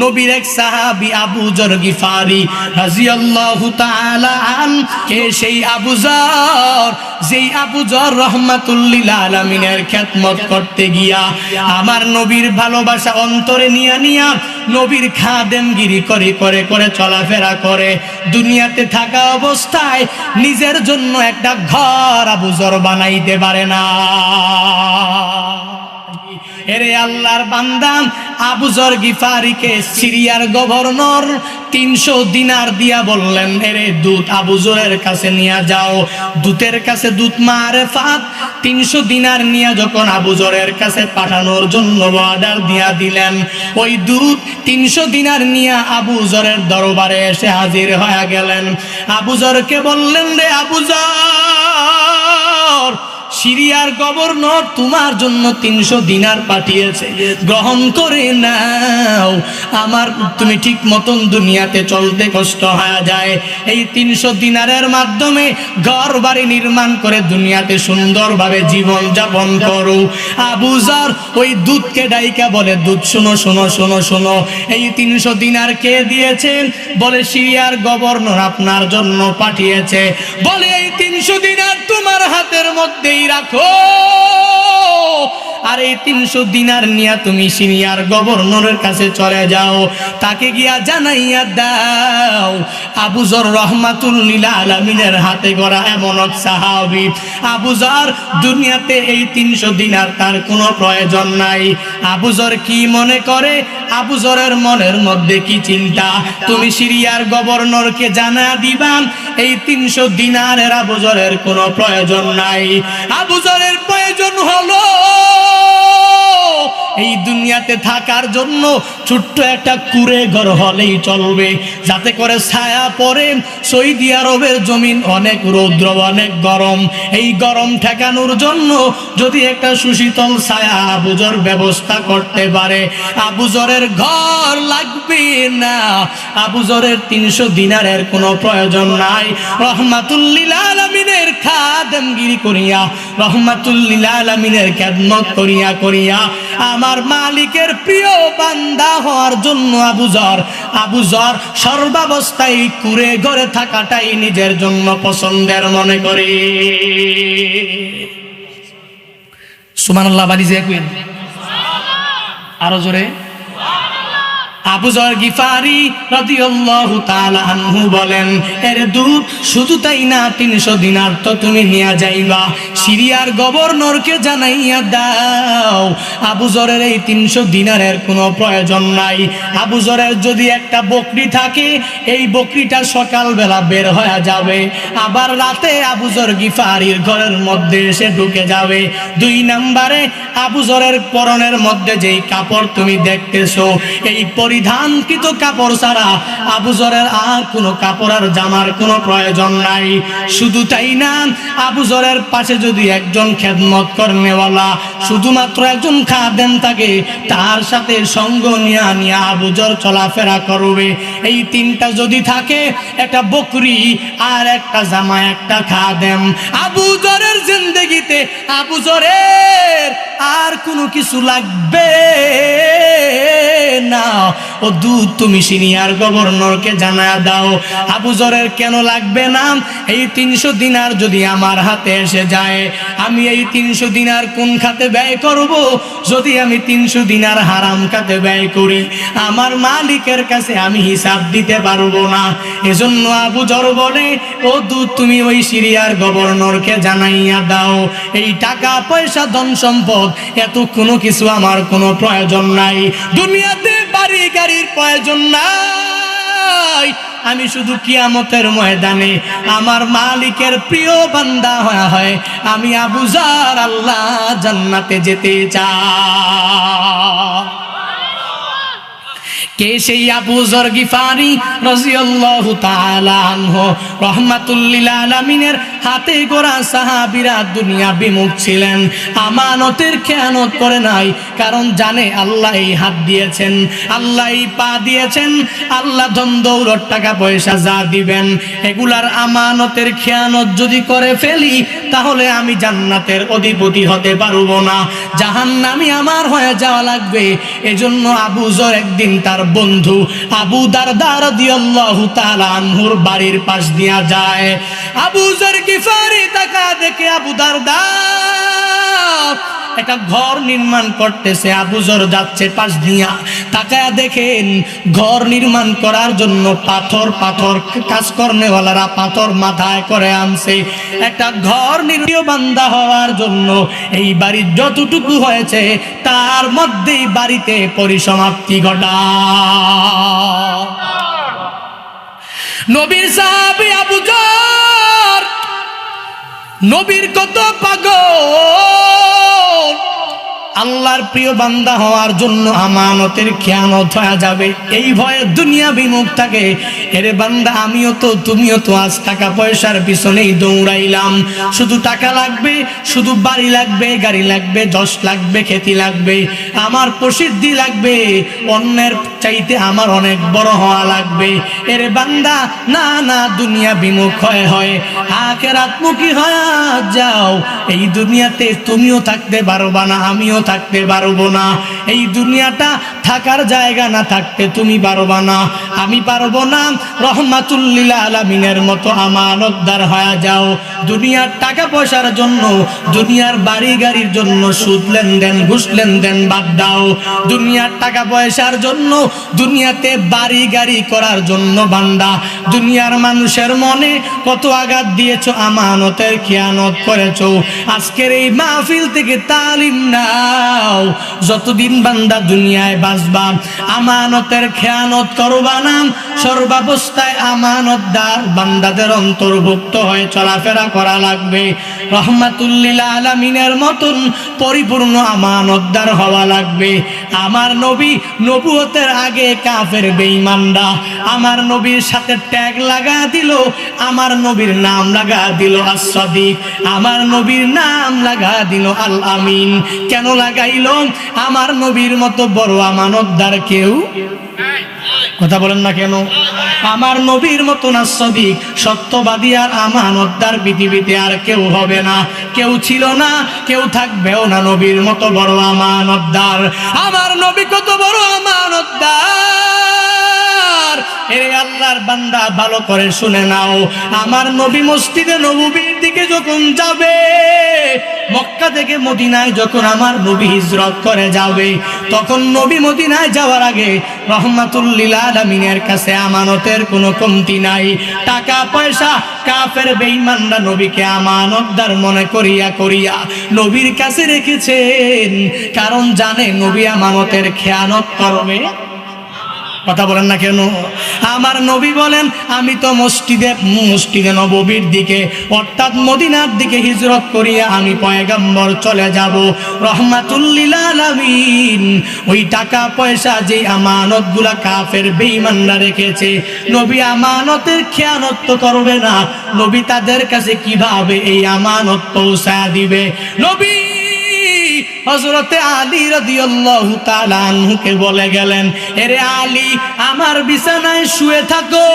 নবীর এক সাহাবী আবু যর গিফারি রাদিয়াল্লাহু তাআলা আন, কে সেই আবু যর, যেই আবু যর রাহমাতুল লিল আলামিনের খেদমত করতে গিয়া আমার নবীর ভালোবাসা অন্তরে নিয়া নিয়া নবীর খাদেমগিরি করে করে করে চলাফেরা করে। দুনিয়াতে থাকা অবস্থায় নিজের জন্য একটা ঘর আবু যর বানাইতে পারে না। এরে আল্লাহর বান্দা, আবু যর গিফারিকে সিরিয়ার গভর্নর 300 দিনার দিয়া বললেন, এরে দূত আবু যরের কাছে নিয়ে যাও। দূতের কাছে দূত মারেফাত 300 দিনার নিয়ে যখন আবু যরের কাছে পাঠানোর জন্য অর্ডার দিয়া দিলেন, ওই দূত 300 দিনার নিয়ে আবু যরের দরবারে এসে হাজির হয়ে গেলেন। আবু যরকে বললেন, রে আবু যর, সিরিয়ার গভর্নর তোমার জন্য 300 দিনার পাঠিয়েছে, গ্রহণ করে নাও। আমার তুমি ঠিক মতন দুনিয়াতে চলতে কষ্ট হয়ে যায়, এই 300 দিনারের মাধ্যমে ঘর বাড়ি নির্মাণ করে দুনিয়াতে সুন্দরভাবে জীবন যাপন করো। আবু যর ওই দূতকে ডাইকা বলে, দূত শোনো শোনো শোনো শোনো, এই 300 দিনার কে দিয়েছেন? বলে সিরিয়ার গভর্নর আপনার জন্য পাঠিয়েছে। বলে এই 300 দিনার তোমার হাতের মধ্যেই রাখো, আর এই 300 দিনার নিয়ে তুমি সিরিয়ার গভর্নরের কাছে চলে যাও, তাকে গিয়া জানাইয়া দাও আবু যর রাহমাতুল লিল আলামিনের হাতে গড়া এমন এক সাহাবী। আবু যর দুনিয়াতে এই 300 দিনার তার কোনো প্রয়োজন নাই। আবু যর কি মনে করে, আবু যরের মনের মধ্যে কি চিন্তা, তুমি সিরিয়ার গভর্নরকে জানা দিবা এই 300 দিনারের আবু যরের কোনো প্রয়োজন নাই। আবু যরের প্রয়োজন হলো এই দুনিয়াতে থাকার জন্য ছোট্ট একটা কুড়ে ঘর হলেই চলবে, যাতে করে ছায়া পড়ে। সৌদি আরবের জমিন অনেক রৌদ্র, অনেক গরম, এই গরম ঠেকানোর জন্য যদি একটা সুশীতল ছায়া আবু যর ব্যবস্থা করতে পারে, আবু যরের ঘর লাগবে না, আবু যরের 300 দিনারের কোনো প্রয়োজন নাই। রহমাতুল লিল আলামিনের খাদেমগিরি করিয়া, রহমাতুল লিল আলামিনের খেদমত করিয়া করিয়া আমার মালিকের প্রিয় বান্দা হওয়ার জন্য আবু যর সর্বাবস্থায় কুড়ে ঘরে থাকাটাই নিজের জন্য পছন্দের মনে করে। সুবহানাল্লাহ বাড়ি যে কইন আরো জোরে। আবু যর গিফারি রাদিয়াল্লাহু তাআলা আনহু বলেন, এর দূত শুধু তাই না, 300 দিনার তো তুমি নিয়ে যাইবা, সিরিয়ার গভর্নরকে জানাইয়া দাও আবু যরের এই 300 দিনারের কোনো প্রয়োজন নাই। আবু যরের যদি একটা বকরি থাকে, এই বকরিটা সকালবেলা বের হয়ে যাবে, আবার রাতে আবু যর গিফারির ঘরের মধ্যে এসে ঢুকে যাবে। 2 নম্বরে আবু যরের পরনের মধ্যে যেই কাপড় তুমি দেখতেছো, এই পরিধানকৃত কাপড় ছাড়া আবু যরের আর কোনো কাপড় আর জামার কোনো প্রয়োজন নাই। শুধু তাই না, আবু যরের পাশে যদি একজন খেদমত করনেওয়ালা, শুধুমাত্র একজন খাদেম থাকে, তার সাথে সঙ্গ নিয়া নিয়া আবু যর চলাফেরা করবে। এই 3টা যদি থাকে, একটা বকরি আর একটা জামা, একটা খাদেম, আবু যরের জিন্দেগিতে আবু যরের আর কোনো কিছু লাগবে না। ও দূত তুমি সিনিয়র গভর্নরকে জানা দাও আবু যরের কেন লাগবে না। এই 300 দিনার যদি আমার হাতে এসে যায়, আমি এই 300 দিনার কোন খাতে ব্যয় করব? যদি আমি 300 দিনার হারাম খাতে ব্যয় করি, আমার মালিকের কাছে আমি হিসাব দিতে পারবো না। এজন্য আবু যর বলে, ও দূত তুমি ওই সিরিয়ার গভর্নরকে জানাইয়া দাও, এই টাকা পয়সা ধন সম্পদ এত কোনো কিছু আমার কোনো প্রয়োজন নাই, দুনিয়াতে বাড়ি গাড়ির প্রয়োজন নাই। আমি শুধু কিয়ামতের ময়দানে আমার মালিকের প্রিয় বান্দা হয়, আমি আবু যর আল্লাহ জান্নাতে যেতে চাই। কে সেই আবু যর গিফারি রাদিয়াল্লাহু তাআলা আনহু? রাহমাতুল লিল আলামিনের হাতে গড়া সাহাবীরা দুনিয়া বিমুখ ছিলেন, আমানতের খেয়ানত করে নাই। কারণ জানে আল্লাহ এই হাত দিয়েছেন, আল্লাহ এই পা দিয়েছেন, আল্লাহ ধন দৌলত টাকা পয়সা যা দিবেন এগুলার আমানতের খেয়ানত যদি করে ফেলি তাহলে আমি জান্নাতের অধিপতি হতে পারবো না, জাহান্নামী আমার হয়ে যাওয়া লাগবে। এজন্য আবু যর একদিন তার বন্ধু আবু দারদা রাদিয়াল্লাহু তাআলা আনহুর বাড়ির পাশ দিয়া যায়। আবু যর গিফারি তাকা দেখে আবু দারদা একটা ঘর নির্মাণ করতেছে। আবু যর যাচ্ছে পাশ দিয়া, তাকায়া দেখেন ঘর নির্মাণ করার জন্য পাথর কাজ কর্নেওয়ালারা পাথর মাথায় করে আনছে। একটা ঘর নির্মীয় বান্দা হওয়ার জন্য এই বাড়ির যতটুকু হয়েছে তার মধ্যেই বাড়িতে পরিসমাপ্তি ঘটা। নবীর সাহাবী আবু যর নবীর কত পাগল, আল্লাহর প্রিয় বান্দা হওয়ার জন্য আমানতের খেয়ানত হয়ে যাবে এই ভয়ে দুনিয়া বিমুখ থাকে। এরে বান্দা আমিও তো তুমিও তো আজ টাকা পয়সার পিছনেই দৌড়াইলাম, শুধু টাকা লাগবে, শুধু বাড়ি লাগবে, গাড়ি লাগবে, যশ লাগবে, খ্যাতি লাগবে, আমার প্রসিদ্ধি লাগবে, অন্যের চাইতে আমার অনেক বড় হওয়া লাগবে। এরে বান্দা না না, দুনিয়া বিমুখ হয় আখিরাতমুখী হয়ে যাও। এই দুনিয়াতে তুমিও থাকতে পারবা না, আমিও থাকতে পারবো না। এই দুনিয়াটা থাকার জায়গা না থাকতে তুমি পারবা না, আমি পারবো না। রহমাতুল লিল আলামিনের মতো আমানতদার হয়ে যাও। দুনিয়ার টাকা পয়সার জন্য, দুনিয়ার বাড়ি গাড়ির জন্য সুদ লেনদেন ঘুষ লেনদেন বাদ দাও। দুনিয়ার টাকা পয়সার জন্য, দুনিয়াতে বাড়ি গাড়ি করার জন্য বান্দা দুনিয়ার মানুষের মনে কত আঘাত দিয়েছো, আমানতের খেয়ানত করেছো। আজকের এই মাহফিল থেকে তালিম নাও, যতদিন বান্দা দুনিয়ায় বাঁচবা আমানতের খেয়ানত করবা না। সর্বাবস্থায় আমানতদার বান্দাদের অন্তর্ভুক্ত হয়ে চলাফেরা করা লাগবে। রহমাতুল লিল আলামিনের মতন পরিপূর্ণ আমানতদার হওয়া লাগবে। আমার নবী নবুয়তের আগে কাফের বেঈমানরা আমার নবীর সাথে ট্যাগ লাগা দিল, আমার নবীর নাম লাগা দিল as-সাদিক, আমার নবীর নাম লাগা দিল আল আমিন। কেন লাগাইল? আমার নবীর মতো বড় আমানতদার কেউ, কথা বলেন না কেন? আমার নবীর মতো as-সাদিক, সত্যবাদী আর আমানতদার পৃথিবীতে আর কেউ হবে না, কেউ ছিল না, কেউ থাকবেও না নবীর মতো বড় আমানতদার। আমার নবী কত বড় আমানতদার, এরে আল্লাহর বান্দা ভালো করে শুনে নাও। আমার নবী মসজিদে নববীর দিকে যখন যাবে, মক্কা থেকে মদিনায় যখন আমার নবী হিজরত করে যাবে, তখন নবী মদিনায় যাওয়ার আগে রহমাতুল লিল আলামিনের কাছে আমানতের কোনো কমতি নাই। টাকা পয়সা কাফের বেঈমানরা নবীকে আমানতদার মনে করিয়া নবীর কাছে রেখেছেন, কারণ জানে নবী আমানতের খেয়ানত করবে। কথা বলেন না কেন? আমার নবী বলেন আমি তো মসজিদে নববীর দিকে অর্থাৎ মদিনার দিকে হিজরত করিয়া আমি পয়গম্বর চলে যাব। রহমাতুল লিল আলামিন ওই টাকা পয়সা যে আমানতগুলা কাফের বেঈমানরা রেখেছে, নবী আমানতের খেয়ানত তো করবে না। নবী তাদের কাছে কিভাবে এই আমানত পৌঁছায় দিবে? নবী হযরতে আলী রাদিয়াল্লাহু তাআলা আনহুকে বলে গেলেন, এরে আলী আমার বিছানায় শুয়ে থাকো,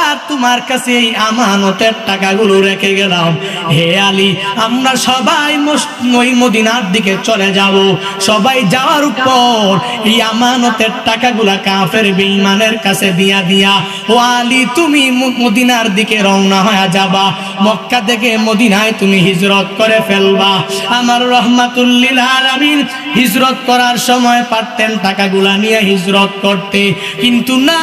আর তোমার কাছে এই আমানতের টাকাগুলো রেখে গেলাম। হে আলী, আমরা সবাই ওই মদিনার দিকে চলে যাব। সবাই যাওয়ার পর এই আমানতের টাকাগুলা কাফের বেঈমানের কাছে দিয়া ও আলী তুমি মদিনার দিকে রওনা হয়ে যাবা, মক্কা থেকে মদিনায় তুমি হিজরত করে ফেলবা। আমার রহমাতুল লিল আলামিন হিজরত করার সময় পারতেন টাকাগুলা নিয়ে হিজরত করতে, কিন্তু না,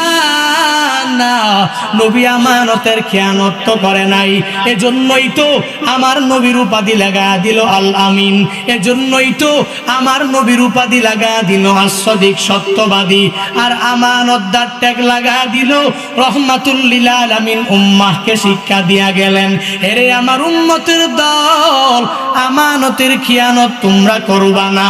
নবী আমানতের খেয়ানত তো করে নাই। এজন্যই তো আমার নবীর উপাধি লাগা দিল আল আমিন, এজন্যই তো আমার নবীর উপাধি লাগা দিল as-সাদিক, সত্যবাদী, আর আমানতদার ট্যাগ লাগা দিল রহমাতুল লিল আলামিন। উম্মাহকে শিক্ষা দিয়া গেলেন, এরে আমার উম্মতের দল, আমানতের খেয়ানত তোমরা করবা না,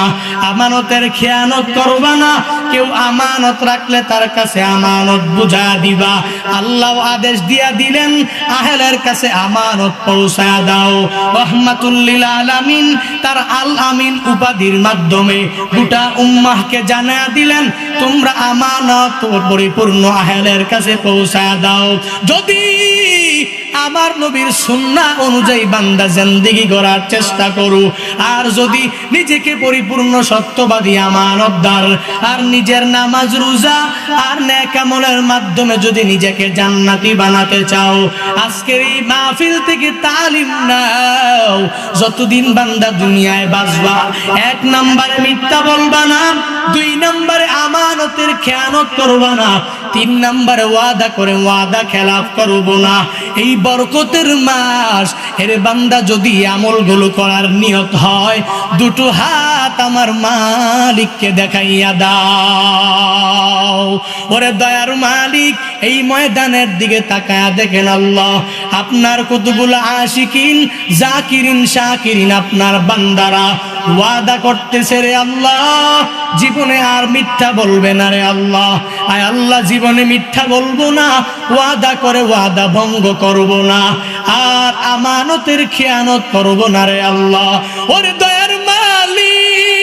আমানতের খেয়ানত করবা না। কেউ আমানত রাখলে তার কাছে আমানত বুঝা দিবা। বান্দা, আল্লাহ আদেশ দিয়া দিলেন আহলের কাছে আমানত পৌঁছায়া দাও। রাহমাতুল লিল আলামিন তার আল আমিন উপাধির মাধ্যমে গোটা উম্মাহকে জানায়া দিলেন তোমরা আমানত পরিপূর্ণ আহলের কাছে পৌঁছায়া দাও। যদি আমার নবীর সুন্নাহ অনুযায়ী বান্দা জিন্দেগি গড়ার চেষ্টা করু, আর যদি নিজেকে পরিপূর্ণ সত্যবাদী আমানতদার আর নিজের নামাজ রোজা আর নেক আমলের মাধ্যমে যদি নিজেকে জান্নাতি বানাতে চাও, আজকের এই মাহফিল থেকে তালিম নাও। যতদিন বান্দা দুনিয়ায় বাঁচবা, 1 নম্বরে মিথ্যা বলবা না, 2 নম্বরে আমানতের খেয়ানত করবা না, 3 নম্বরে ওয়াদা করে ওয়াদা খেলাফ করব না। এই বরকতের মাস এর বান্দা যদি আমলগুলো করার নিয়ত হয়, 2টো হাত আমার মালিককে দেখাইয়া দাও। ওরে দয়ার মালিক, এই ময়দানের দিকে তাকায়া দেখেন আল্লাহ আপনার কতগুলো আশিকিন জাকিরিন শাকিরিন আপনার বান্দারা ওয়াদা করতেছে রে আল্লাহ জীবনে আর মিথ্যা বলবে না রে আল্লাহ। আয় আল্লাহ জীবনে মিথ্যা বলবো না, ওয়াদা করে ওয়াদা ভঙ্গ করব না, আর আমানতের খেয়ানত করব না রে আল্লাহ। ওরে দয়ার মালিক,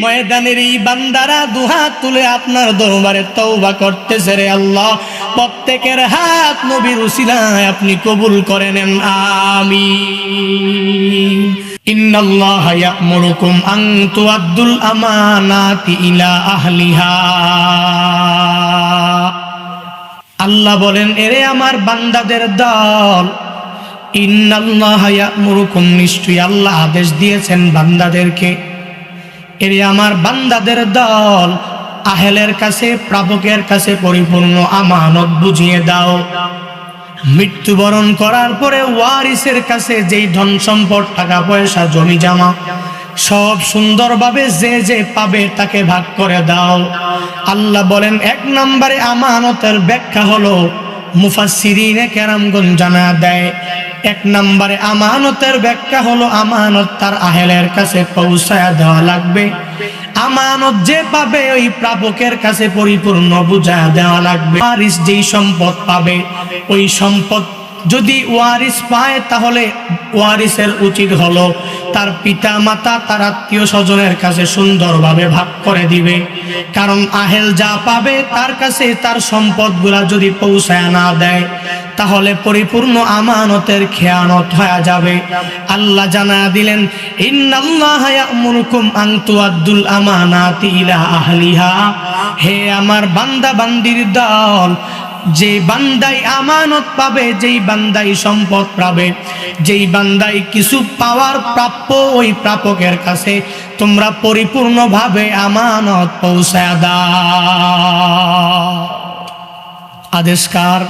ময়দানের এই বান্দারা দুহাত তুলে আপনার দরবারে তওবা করতেছে রে আল্লাহ। প্রত্যেকের হাত নবীর উসিলায় আপনি কবুল করে নেন, আমিন। ইন্নাল্লাহা ইয়া'মুরুকুম আন তুআদ্দুল আমানাতি ইলা আহলিহা। আল্লাহ বলেন এরে আমার বান্দাদের দল, ইন্নাল্লাহা ইয়া'মুরুকুম, নিশ্চয়ই আল্লাহ আদেশ দিয়েছেন বান্দাদেরকে, এরে আমার বান্দাদের দল আহলের কাছে প্রাপকের কাছে পরিপূর্ণ আমানত বুঝিয়ে দাও। মৃত্যুবরণ করার পরে ওয়ারিসের কাছে যেই ধন সম্পদ টাকা পয়সা জমি জমা সব সুন্দরভাবে যে যে পাবে তাকে ভাগ করে দাও। আল্লাহ বলেন 1 নম্বরে আমানতের ব্যাখ্যা হলো মুফাসসিরিনে কেরামগণ জানা দেয়, 1 নম্বরে আমানতের ব্যাখ্যা হলো আমানত তার আহলের কাছে পৌঁছায়া দেওয়া লাগবে। আমানত যে পাবে ওই প্রাপকের কাছে পরিপূর্ণ বুঝায়া দেওয়া লাগবে। ওয়ারিস যেই সম্পদ পাবে ওই সম্পদ যদি ওয়ারিস পায় তাহলে ওয়ারিসের উচিত হলো তার পিতা মাতা তার আত্মীয় স্বজনের কাছে সুন্দরভাবে ভাগ করে দিবে। কারণ আহেল যা পাবে তার কাছে তার সম্পদগুলা যদি পৌঁছায় না দেয় তাহলে পরিপূর্ণ আমানতের খেয়ানত হয়ে যাবে। আল্লাহ জানা দিলেন ইন্নাল্লাহা ইয়া'মুরুকুম আন তুআদ্দুল আমানাতি ইলা আহলিহা। হে আমার বান্দা বান্দির দল, যে বান্দাই আমানত পাবে, যেই বান্দাই সম্পদ পাবে, যেই বান্দাই কিছু পাওয়ার প্রাপ্য ওই প্রাপকের কাছে তোমরা পরিপূর্ণভাবে আমানত পৌঁছায়া দাও। আদেশকার,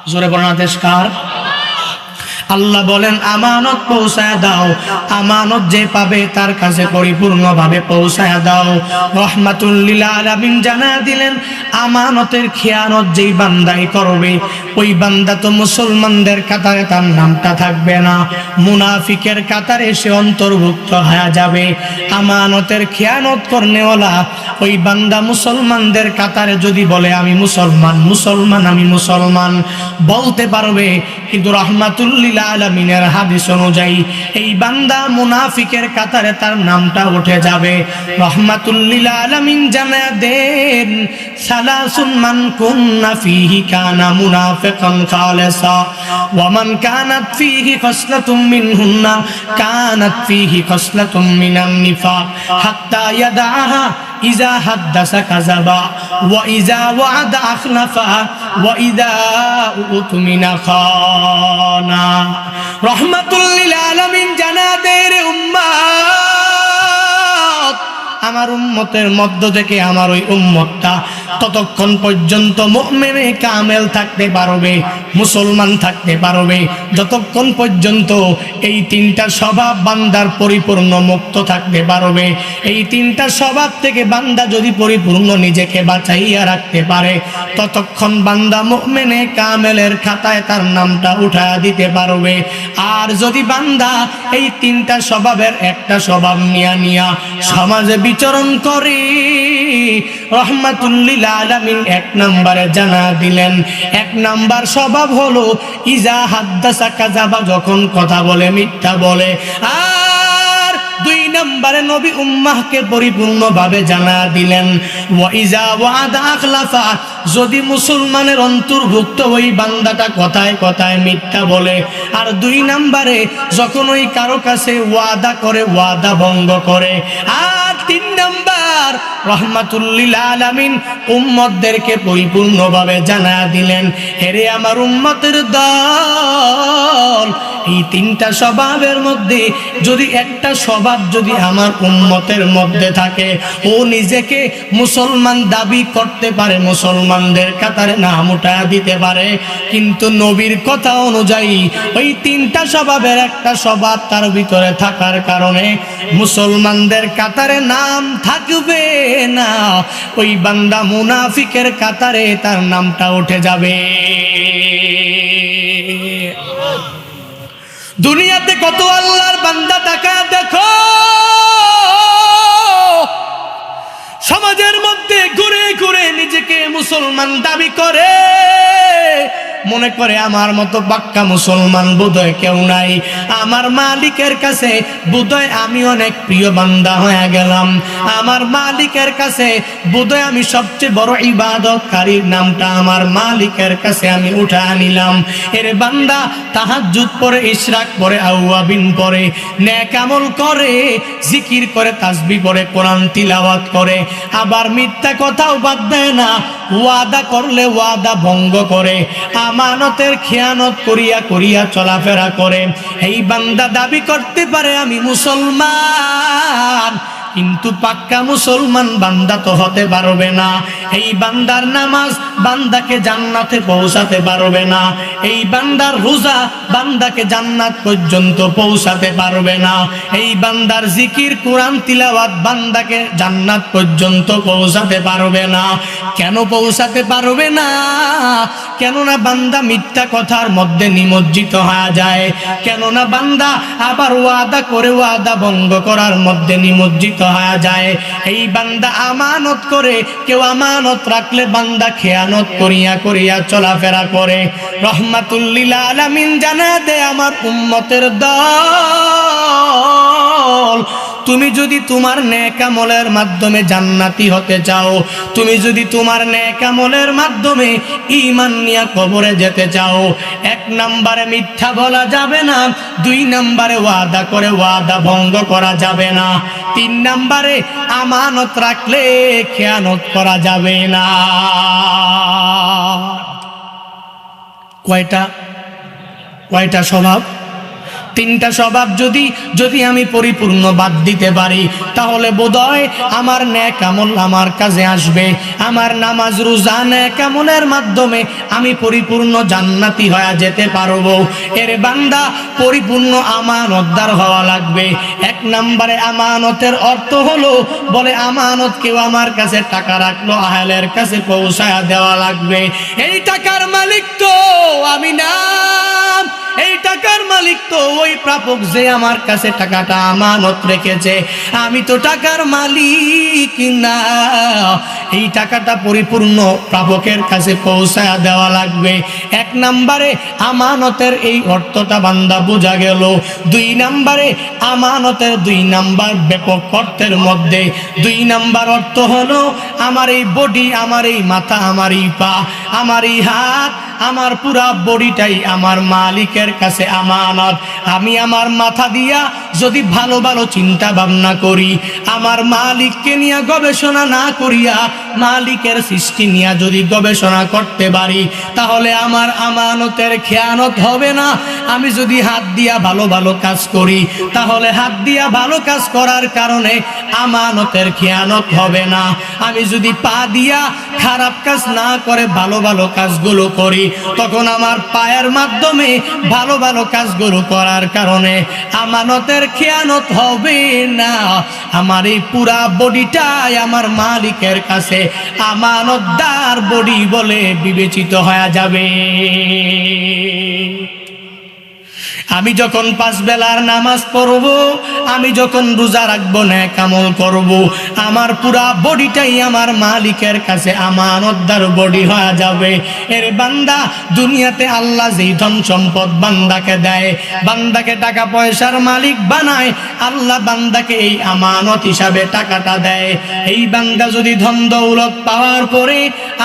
জোরে বলেন আদেশকার। আল্লাহ বলেন আমানত পৌঁছায় দাও, আমানত যে পাবে তার কাছে পরিপূর্ণভাবে পৌঁছায় দাও। রাহমাতুল লিল আলামিন জানা দিলেন আমানতের খেয়ানত যেই বান্দাই করবে ওই বান্দা তো মুসলমানদের কাতারে তার নামটা থাকবে না, মুনাফিকের কাতারে সে অন্তর্ভুক্ত হয়ে যাবে। আমানতের খেয়ানত করনেওয়ালা ওই বান্দা মুসলমানদের কাতারে যদি বলে আমি মুসলমান মুসলমান আমি মুসলমান বলতে পারবে, কিন্তু রাহমাতুল লিল আলামিনের হাদিস অনুযায়ী এই বান্দা মুনাফিকের কাতারে তার নামটা উঠে যাবে। রাহমাতুল লিল আলামিন জানা দেন সালাসুন মান কুন্না ফীহি কানা মুনাফিকান খালিসা ওয়া মান কানাত ফীহি খাসলাতুম মিনহুন্না কানাত ফীহি খাসলাতুম মিনান নিফাক হাত্তা ইয়াদাহা ইজা হাদ্দাসা কাযাবা ওয়া ইজা ওয়া'আদা আখলাফা ওয়া ইজা উতমিনা খানা। রাহমাতুল লিল আলামিন জানা দেন উম্মত, আমার উম্মতের মধ্য থেকে আমার ওই উম্মতটা ততক্ষণ পর্যন্ত মুমিনে কামেল থাকতে পারবে, মুসলমান থাকতে পারবে যতক্ষণ পর্যন্ত এই 3টা স্বভাব বান্দার পরিপূর্ণ মুক্ত থাকতে পারবে। এই 3টা স্বভাব থেকে বান্দা যদি পরিপূর্ণ নিজেকে বাঁচাইয়া রাখতে পারে ততক্ষণ বান্দা মুমিনে কামেলের খাতায় তার নামটা উঠায়া দিতে পারবে। আর যদি বান্দা এই তিনটা স্বভাবের একটা স্বভাব নিয়া সমাজে বিচরণ করে, রাহমাতুল লিল আলামিন এক নম্বরে জানা দিলেন, এক নাম্বার স্বভাব হলো ইজা হাদ্দাসা কাযাবা, যখন কথা বলে মিথ্যা বলে। আর দুই নম্বরে নবী উম্মাহকে পরিপূর্ণভাবে জানা দিলেন ওয়া ইজা ওয়াদা আখলাফা, যদি মুসলমানের অন্তর্ভুক্ত ওই বান্দাটা কথায় কথায় মিথ্যা বলে। আর দুই নম্বরে যখন ওই কারো কাছে ওয়াদা করে ওয়াদা ভঙ্গ করে। আর তিন নাম্বার রাহমাতুল লিল আলামিন উম্মতদেরকে পরিপূর্ণভাবে জানা দিলেন, হেরে আমার উম্মতের দল, এই তিনটা স্বভাবের মধ্যে যদি একটা স্বভাব যদি আমার উম্মতের মধ্যে থাকে, ও নিজেকে মুসলমান দাবি করতে পারে, মুসলমানদের কাতারে নাম উঠা দিতে পারে, কিন্তু নবীর কথা অনুযায়ী ওই তিনটা স্বভাবের একটা স্বভাব তার ভিতরে থাকার কারণে মুসলমানদের কাতারে নাম থাকবে না, ওই বান্দা মুনাফিকের কাতারে তার নামটা উঠে যাবে। দুনিয়াতে কত আল্লাহর বান্দা টাকা দেখো, সমাজের মধ্যে ঘুরে ঘুরে নিজেকে মুসলমান দাবি করে, মনে করে আমার মতো পাক্কা মুসলমান বোধহয় কেউ নাই, আমার মালিকের কাছে বোধহয় আমি অনেক প্রিয় বান্দা হয়ে গেলাম, আমার মালিকের কাছে বোধহয় আমি সবচেয়ে বড় ইবাদতকারীর নামটা আমার মালিকের কাছে আমি উঠা নিলাম। এর বান্দা তাহাজ্জুদ পড়ে, ইশরাক পড়ে, আওয়াবিন পড়ে, নেক আমল করে, জিকির করে, তাসবিহ পড়ে, কোরআন তিলাওয়াত করে, আবার মিথ্যা কথাও বাদ দেয় না, ওয়াদা করলে ওয়াদা ভঙ্গ করে, আমানতের খেয়ানত করিয়া করিয়া চলাফেরা করে। এই বান্দা দাবি করতে পারে আমি মুসলমান, কিন্তু পাক্কা মুসলমান বান্দা তো হতে পারবে না। এই বান্দার নামাজ বান্দাকে জান্নাতে পৌঁছাতে পারবে না, এই বান্দার রোজা বান্দাকে জান্নাত পর্যন্ত পৌঁছাতে পারবে না, এই বান্দার জিকির কোরআন তিলাওয়াত বান্দাকে জান্নাত পর্যন্ত পৌঁছাতে পারবে না। কেন পৌঁছাতে পারবে না? কেননা বান্দা মিথ্যা কথার মধ্যে নিমজ্জিত হয়ে যায়, কেননা বান্দা আবার ওয়াদা করে ওয়াদা ভঙ্গ করার মধ্যে নিমজ্জিত হয়ে যায়। এই বান্দা আমানত করে, কেউ আমানত রাখলে বান্দা খেয়ানত করিয়া করিয়া চলাফেরা করে। রাহমাতুল লিল আলামিন জানা দে আমার উম্মতের দল, তুমি যদি তোমার নেক আমলের মাধ্যমে জান্নাতি হতে চাও, তুমি যদি তোমার নেক আমলের মাধ্যমে ঈমান নিয়ে কবরে যেতে চাও, এক নম্বরে মিথ্যা বলা যাবে না, দুই নম্বরে ওয়াদা করে ওয়াদা ভঙ্গ করা যাবে না, তিন নম্বরে আমানত রাখলে খেয়ানত করা যাবে না। কয়টা স্বভাব? তিনটা স্বভাব যদি আমি পরিপূর্ণ বাদ দিতে পারি, তাহলে বোধহয় আমার নেক আমল আমার কাজে আসবে, আমার নামাজ রোজা নেক আমলের মাধ্যমে আমি পরিপূর্ণ জান্নাতি হয়ে যেতে পারবো। এর বান্দা পরিপূর্ণ আমানতদার হওয়া লাগবে। এক নম্বরে আমানতের অর্থ হলো, বলে আমানত কেউ আমার কাছে টাকা রাখলো, আহলের কাছে পৌঁছায়া দেওয়া লাগবে। এই টাকার মালিক তো আমি না, এই টাকার মালিক তো ওই প্রাপক যে আমার কাছে টাকাটা আমানত রেখেছে, আমি তো টাকার মালিক না। এই টাকাটা পরিপূর্ণ প্রাপকের কাছে পৌঁছায়া দেওয়া লাগবে। এক নম্বরে আমানতের এই অর্থটা বান্দা বোঝা গেল। দুই নম্বরে আমানতের দুই নাম্বার ব্যাপক অর্থের মধ্যে দুই নাম্বার অর্থ হলো, আমার এই বডি, আমার এই মাথা, আমার এই পা, আমার এই হাত, আমার পুরা বডিটাই আমার মালিকের কাছে আমানত। আমি আমার মাথা দিয়া যদি ভালো ভালো চিন্তা ভাবনা করি, আমার মালিককে নিয়ে গবেষণা না করিয়া মালিকের সৃষ্টি নিয়ে যদি গবেষণা করতে পারি, তাহলে আমার আমানতের খেয়ানত হবে না। আমি যদি হাত দিয়া ভালো ভালো কাজ করি, তাহলে হাত দিয়া ভালো কাজ করার কারণে আমানতের খেয়ানত হবে না। আমি যদি পা দিয়া খারাপ কাজ না করে ভালো ভালো কাজগুলো করি, তখন আমার পায়ের মাধ্যমে ভালো ভালো কাজগুলো করার কারণে আমানতের ঘরের খেয়ানত হবে না। আমার এই পুরা বডিটাই আমার মালিকের কাছে আমানতদার বডি বলে বিবেচিত হয়ে যাবে। আমি যখন 5 বেলার নামাজ পড়ব, আমি যখন রোজা রাখবো, নেক আমল করব, আমার পুরা বডিটাই আমার মালিকের কাছে আমানতদার বডি হয়ে যাবে। এর বান্দা, দুনিয়াতে আল্লাহ যেই ধন সম্পদ বান্দাকে দেয়, বান্দাকে টাকা পয়সার মালিক বানায়, আল্লাহ বান্দাকে এই আমানত হিসাবে টাকাটা দেয়। এই বান্দা যদি ধন দৌলত পাওয়ার পরে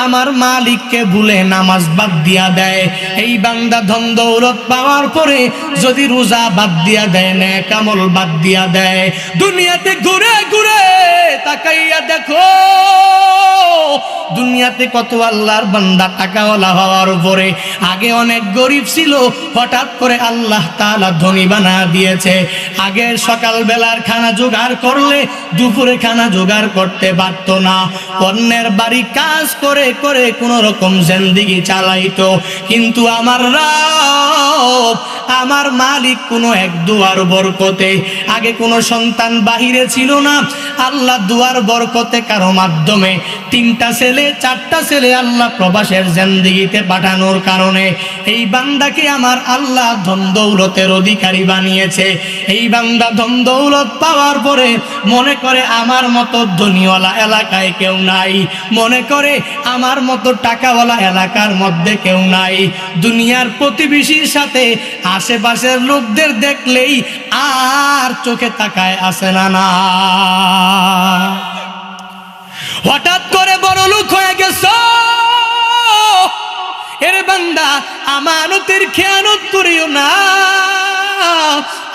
আমার মালিককে ভুলে নামাজ বাদ দিয়া দেয়, এই বান্দা ধন দৌলত পাওয়ার পরে যদি রোজা বাদ দিয়া দেয়, নেক আমল বাদ দিয়া দেয়, দুনিয়াতে ঘুরে ঘুরে তাকাইয়া দেখো, দুনিয়াতে কত আল্লাহর বান্দা টাকাওয়ালা হওয়ার পরে আগে অনেক গরিব ছিল, হঠাৎ করে আল্লাহ তাআলা ধনী বানা দিয়েছে। আগে সকাল বেলার খানা জোগাড় করলে দুপুরে খানা জোগাড় করতে পারতো না, অন্যের বাড়ি কাজ করে করে কোন রকম জিন্দেগি চালাইতো। কিন্তু আমার রব, আমার মালিক কোনো এক দুয়ার বরকতে, আগে কোনো সন্তান বাহিরে ছিল না, আল্লাহ দুয়ার বরকতে কারো মাধ্যমে 3টা ছেলে 4টা ছেলে আল্লাহ প্রবাসের জিন্দেগিতে পাঠানোর কারণে এই বান্দাকে আমার আল্লাহ ধন দৌলতের অধিকারী বানিয়েছে। এই বান্দা ধন দৌলত পাওয়ার পরে মনে করে আমার মতো ধনীওয়ালা এলাকায় কেউ নাই, মনে করে আমার মতো টাকাওয়ালা এলাকার মধ্যে কেউ নাই। দুনিয়ার প্রতিবেশীর সাথে আশেপাশের লোকদের দেখলেই আর চোখে তাকায় আসে না। হঠাৎ করে বড় লোক হয়ে গেছ, এর বান্দা আমানতের খেয়ানত করিও না।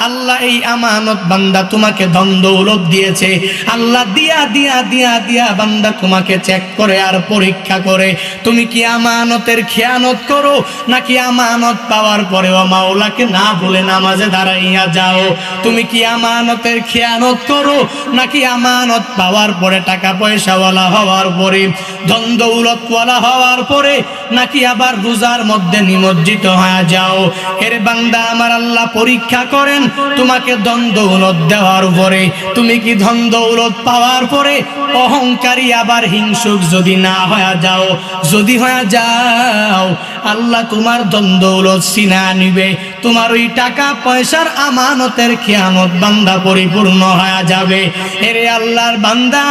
আল্লাহ এই আমানত বান্দা তোমাকে ধন দৌলত দিয়েছে, আল্লাহ দিয়া দিয়া দিয়া দিয়া বান্দা তোমাকে চেক করে আর পরীক্ষা করে তুমি কি আমানতের খেয়ানত করো, নাকি আমানত পাওয়ার পরেও মাওলাকে না বলে নামাজে দাঁড়াইয়া যাও। তুমি কি আমানতের খেয়ানত করো, নাকি আমানত পাওয়ার পরে টাকা পয়সাওয়ালা হওয়ার পরে ধন দৌলতওয়ালা হওয়ার পরে নাকি আবার রোজার মধ্যে নিমজ্জিত হয়ে যাও। এর বান্দা আমার আল্লাহ পরীক্ষা করেন তোমাকে ধন দৌলত দেওয়ার পরে তুমি কি ধন দৌলত পাওয়ার পরে অহংকারী আবার হিংসুক যদি না হয়ে যাও, যদি হয়ে যাও আল্লাহ তোমার ধন দৌলত ছিনা নিবে, তোমার ওই টাকা পয়সার আমানতের খেয়ানত বান্দা পরিপূর্ণ হয়ে যাবে। এরে আল্লাহর বান্দা,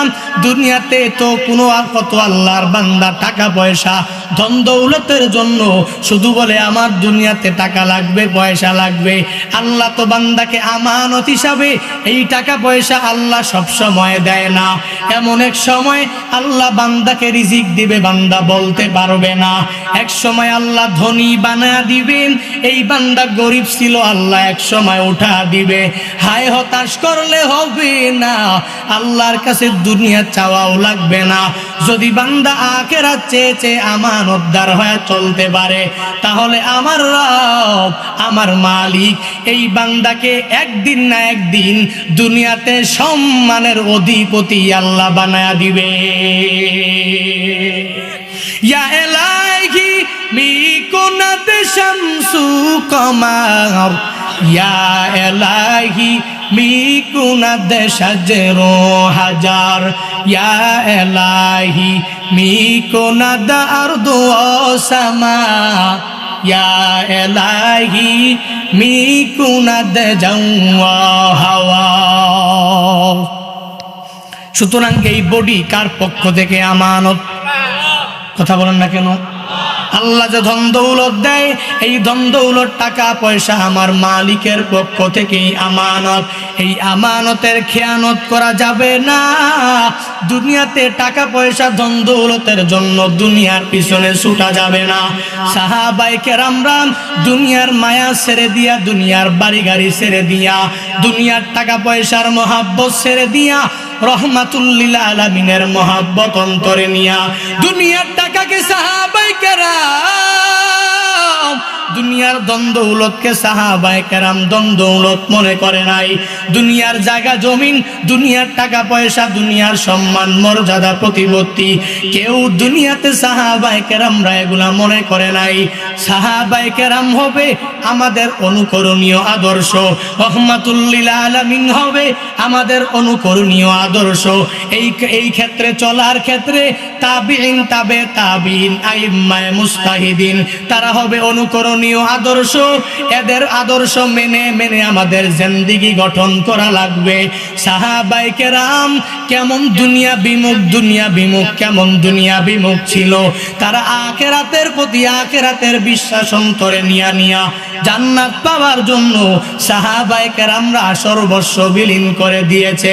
দুনিয়াতে তো কোনো কত আল্লাহর বান্দা টাকা পয়সা ধন দৌলতের জন্য শুধু বলে আমার দুনিয়াতে টাকা লাগবে, পয়সা লাগবে। আল্লাহ তো বান্দাকে আমানত হিসাবে এই টাকা পয়সা আল্লাহ সব সময় দেয় না। এমন এক সময় আল্লাহ বান্দাকে রিজিক দিবে, বান্দা বলতে পারবে না। এক সময় আল্লাহ ধনী বানা দিবেন, এই বান্দা গরিব ছিল আল্লাহ এক সময় উঠা দিবে। হায় হতাশ করলে হবে না, আল্লাহর কাছে দুনিয়া চাওয়াও লাগবে না। যদি বান্দা আখিরাত চেয়ে চেয়ে আমানতদার হয়ে চলতে পারে, তাহলে আমার রব, আমার মালিক এই বান্দাকে একদিন না একদিন দুনিয়াতে সম্মানের অধিপতি আল্লাহ বানায়া দিবে। ইয়া এলাহি মিকুনাত শামসু কমার, ইয়া এলাহি মিকুনাত শাজরু হাজার, ইয়া এলাহি মিকুনাত আরদু সামা, ইয়া এলাহি মিকুনাত জাওয়া হাওয়া। সুতরাং এই বডি কার পক্ষ থেকে আমানত? কথা বলেন না কেন? আল্লাহ যে ধন দৌলত দেয়, এই ধন দৌলত টাকা পয়সা আমার মালিকের পক্ষ থেকেই আমানত। এই আমানতের খেয়ানত করা যাবে না। দুনিয়াতে টাকা পয়সা ধন দৌলতের জন্য দুনিয়ার পিছনে ছুটা যাবে না। সাহাবায়ে কেরামরা দুনিয়ার মায়া ছেড়ে দিয়া, দুনিয়ার বাড়ি গাড়ি ছেড়ে দিয়া, দুনিয়ার টাকা পয়সার মহাব্বত ছেড়ে দিয়া রহমাতুল লিল আলামিনের মহাব্বত অন্তরে নিয়া দুনিয়ার টাকাকে সাহাবায়ে কেরাম দুনিয়ার দ্বন্দ্ব-দৌলতকে সাহাবায়ে কেরাম দ্বন্দ্ব-দৌলত মনে করে নাই। দুনিয়ার জায়গা জমিন, দুনিয়ার টাকা পয়সা, দুনিয়ার সম্মান মর্যাদা প্রতিপত্তি কেউ দুনিয়াতে সাহাবায়ে কেরামরা এগুলা মনে করে নাই। সাহাবায়ে কেরাম হবে আমাদের অনুকরণীয় আদর্শ, রহমাতুল লিল আলামিন হবে আমাদের অনুকরণীয় আদর্শ। এই ক্ষেত্রে চলার ক্ষেত্রে তাবিঈন, তাবে তাবিঈন, আইম্মায়ে মুজতাহিদিন তারা হবে অনুকরণীয় আদর্শ। এদের আদর্শ মেনে মেনে আমাদের জিন্দেগি গঠন করা লাগবে। সাহাবায়ে কেরাম কেমন দুনিয়া বিমুখ কেমন দুনিয়া বিমুখ ছিল। তারা আখিরাতের প্রতি আখিরাতের বিশ্বাস অন্তরে নিয়া জান্নাত পাওয়ার জন্য সাহাবায়ে কেরামরা সর্বস্ব বিলীন করে দিয়েছে।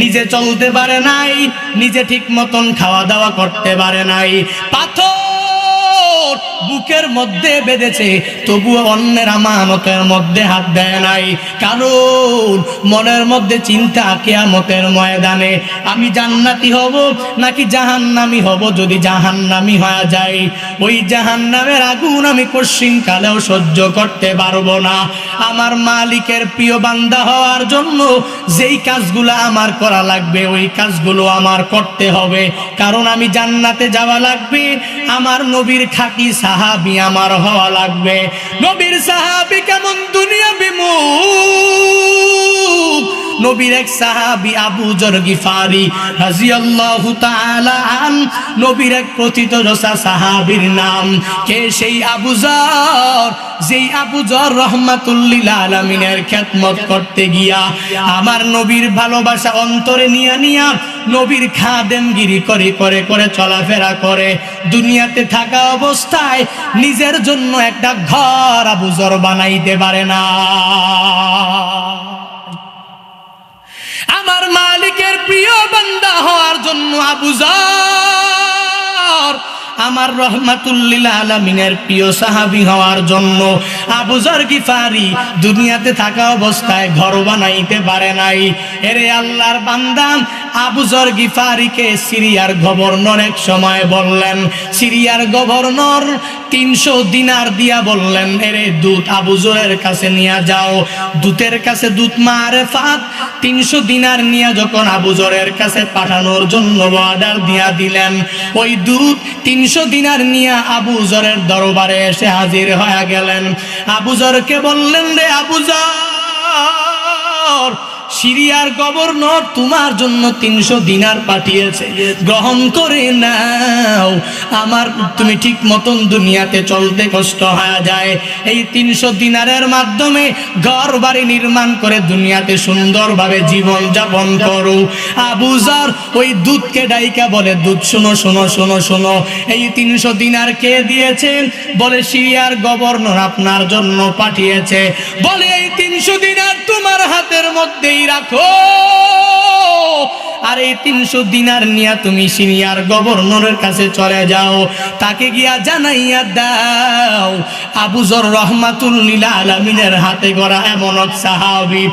নিজে চলতে পারে নাই, নিজে ঠিক মতন খাওয়া দাওয়া করতে পারে নাই, পাথর বুকের মধ্যে বেঁধেছে, তবুও অন্যের আমানতের মধ্যে হাত দেয় নাই। কারণ মনের মধ্যে চিন্তা কিয়ামতের ময়দানে আমি জান্নাতি হব নাকি জাহান্নামী হব। যদি জাহান্নামী হয়ে যায়, ওই জাহান্নামের আগুন আমি কঠিন কালেও সহ্য করতে পারবো না। আমার মালিকের প্রিয় বান্দা হওয়ার জন্য যেই কাজগুলো আমার করা লাগবে ওই কাজগুলো আমার করতে হবে। কারণ আমি জান্নাতে যাওয়া লাগবে, আমার নবীর খাঁটি সাহাবী আমার হওয়া লাগবে। নবীর সাহাবী কেমন দুনিয়া বিমুখ। নবীর এক সাহাবী আবু যর গিফারি রাদিয়াল্লাহু তাআলা আন, নবীর এক প্রথিতযশা সাহাবীর নাম। কে সেই আবু যর? যেই আবু যর রহমাতুল লিল আলামিনের খেদমত করতে গিয়া আমার নবীর ভালোবাসা অন্তরে নিয়া নবীর খাদেমগিরি করে চলাফেরা করে। দুনিয়াতে থাকা অবস্থায় নিজের জন্য একটা ঘর আবু যর বানাইতে পারে না। আমার মালিকের প্রিয় বান্দা হওয়ার জন্য আবু যর, আমার রহমাতুল লিল আলামিনের প্রিয় সাহাবী হওয়ার জন্য আবু যর গিফারি দুনিয়াতে থাকা অবস্থায় ঘর বানাইতে পারে নাই। এরে আল্লাহর বান্দা, আবু যর গিফারিকে সিরিয়ার গভর্নর এক সময় বললেন, সিরিয়ার গভর্নর 300 দিনার দিয়া বললেন, এরে দূত আবু যরের কাছে নিয়ে যাও। দূতের কাছে দূত মারেফাত 300 দিনার নিয়ে যখন আবু যরের কাছে পাঠানোর জন্য অর্ডার দিয়া দিলেন, ওই দূত 300 দিনার নিয়ে আবু যরের দরবারে এসে হাজির হয়ে গেলেন। আবু যরকে বললেন, রে আবু যর, সিরিয়ার গভর্নর তোমার জন্য 300 দিনার পাঠিয়েছে, গ্রহণ করে নাও। আমার তুমি ঠিক মতন দুনিয়াতে চলতে কষ্ট হয়ে যায়, এই 300 দিনারের মাধ্যমে ঘর বাড়ি নির্মাণ করে দুনিয়াতে সুন্দরভাবে জীবন যাপন করো। আবু যর ওই দূতকে ডাইকা বলে, দূত শোনো শোনো শোনো শোনো, এই 300 দিনার কে দিয়েছেন? বলে সিরিয়ার গভর্নর আপনার জন্য পাঠিয়েছে। বলে এই 300 দিনার তোমার হাতের মধ্যেই রাখো, আর এই 300 দিনার নিয়ে তুমি সিরিয়ার গভর্নরের কাছে চলে যাও, তাকে গিয়া জানাইয়া দাও আবু যর রহমাতুল লিল আলামিনের হাতে গড়া এমন এক সাহাবী।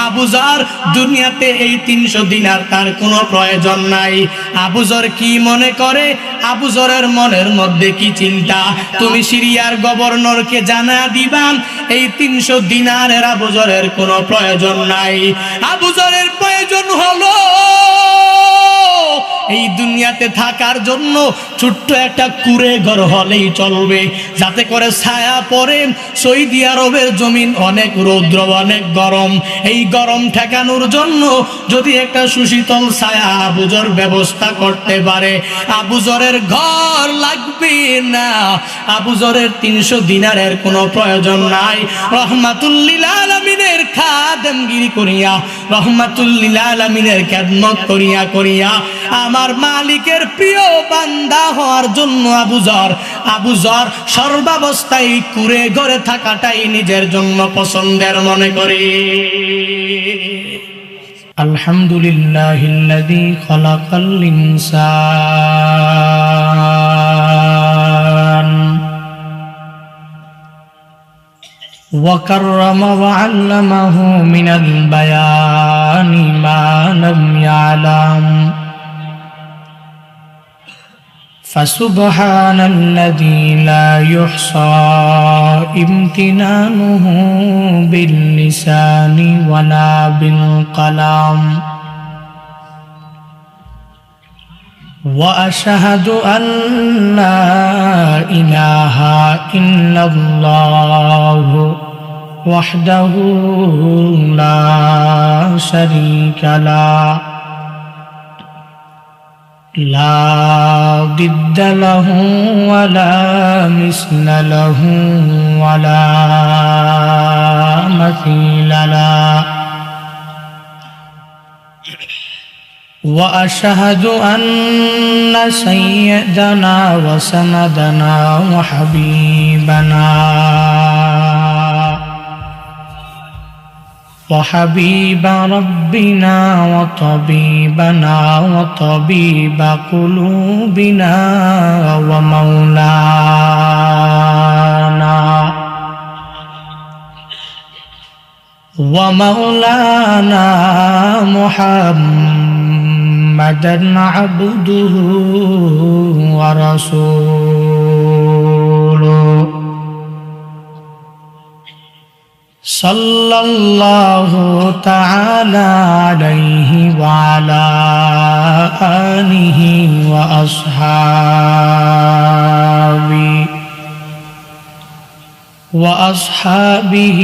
আবু যর দুনিয়াতে এই 300 দিনার তার কোনো প্রয়োজন নাই। আবু যর কি মনে করে, আবু যরের মনের মধ্যে কি চিন্তা, তুমি সিরিয়ার গভর্নরকে জানা দিবা এই 300 দিনারের আবু যরের কোনো প্রয়োজন নাই। আবু যরের প্রয়োজন হলো এই দুনিয়াতে থাকার জন্য ছোট্ট একটা কুঁড়ে ঘর হলেই চলবে, যাতে করে ছায়া পড়ে। সৌদি আরবের জমিন অনেক রৌদ্র, অনেক গরম, এই গরম ঠেকানোর জন্য যদি একটা সুশীতল ছায়া আবু যর ব্যবস্থা করতে পারে, আবু যরের ঘর লাগবে না, আবু যরের 300 দিনারের কোনো প্রয়োজন নাই। রহমাতুল লিল আলামিনের খাদেমগিরি করিয়া, রহমাতুল লিল আলামিনের খেদমত করিয়া আমার মালিকের প্রিয় বান্দা হওয়ার জন্য আবু যর সর্বাবস্থায় কুঁড়ে ঘরে থাকাটাই নিজের জন্য পছন্দের মনে করে। আলহামদুলিল্লাহিল্লাযী খালাকাল ইনসান ওয়া কাররামা ওয়া আল্লামাহু মিনাল বায়ানি মা লাম ইয়ালাম فسبحان الذي لا يحصى امتنانه باللسان ولا بالقلم وأشهد أن لا إله إلا الله وحده لا شريك له لا ضد له ولا مثل له ولا مثيل له وأشهد أن سيدنا وسندنا وحبيب ربنا وطبيبنا وطبيب قلوبنا ومولانا محمدا عبده ورسوله صلى الله تعالى عليه وعلى آله وأصحابه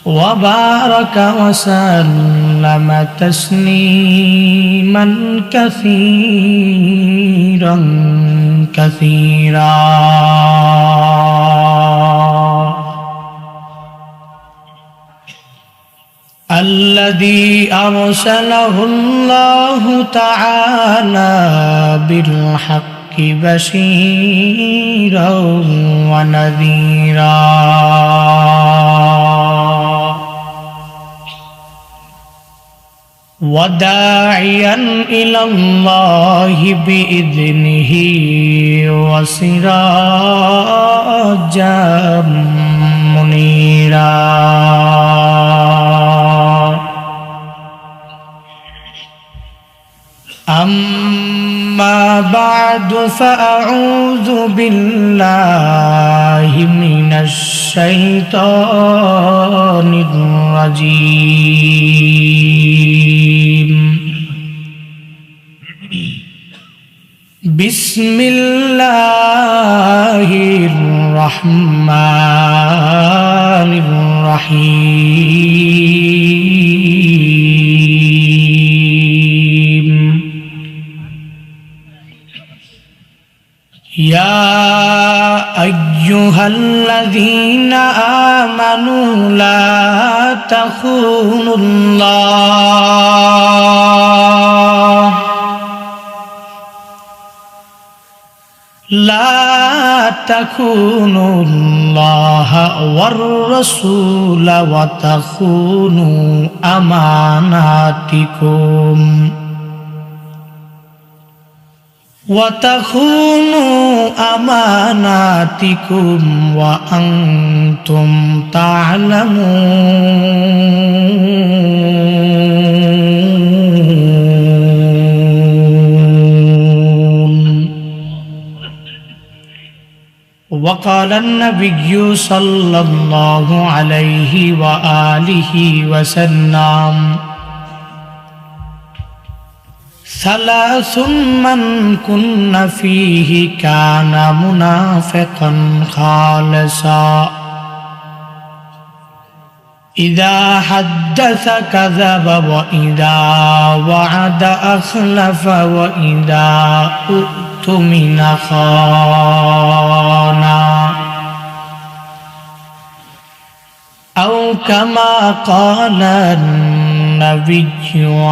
وبارك وسلم تسليما كثيرا الذي أرسله الله تعالى بالحق بشيرا ونذيرا وداعيا إلى الله بإذنه وسراجا منيرا أما بعد فأعوذ بالله من الشيطان الرجيم بسم الله الرحمن الرحيم يا أيها الذين آمنوا لا تخونوا الله والرسول وتخونوا أماناتكم وأنتم تعلمون. وقال النبي صلى الله عليه وآله وسلم ثلاث من كن فيه كان منافقا خالصا إذا حدث كذب وإذا وعد أخلف وإذا اؤتمن خانا أو كما قال النبي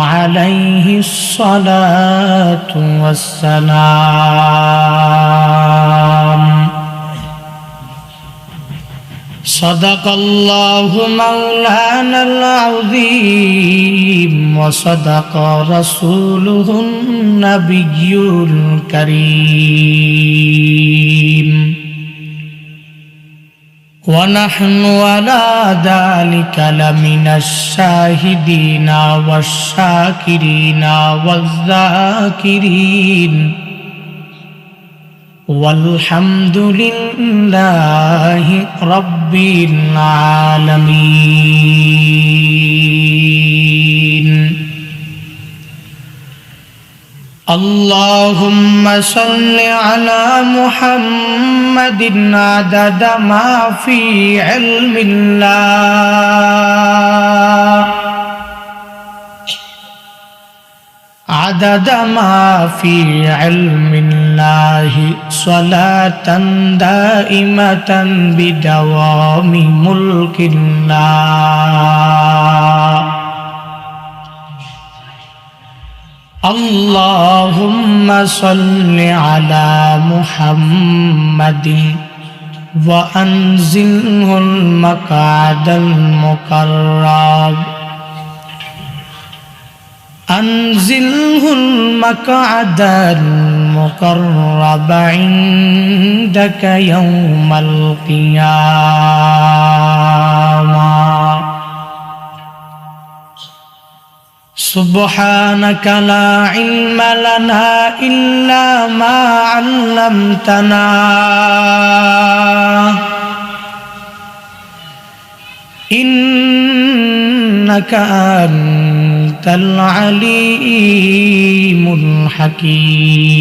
عليه الصلاة والسلام. صدق الله مولانا العظيم وصدق رسوله النبي الكريم. ونحن على ذلك لمن الشاهدين والشاكرين والذاكرين والحمد لله رب العالمين. اللهم صل على محمد عدد ما في علم الله عدد ما في علم الله صلاة دائمة بدوام ملك الله. اللهم صل على محمد وأنزله المقعد المقرب أنزله المقعد المقرب عندك يوم القيامة. سبحانك لا علم لنا إلا ما علمتنا إنك أنت العليم الحكيم.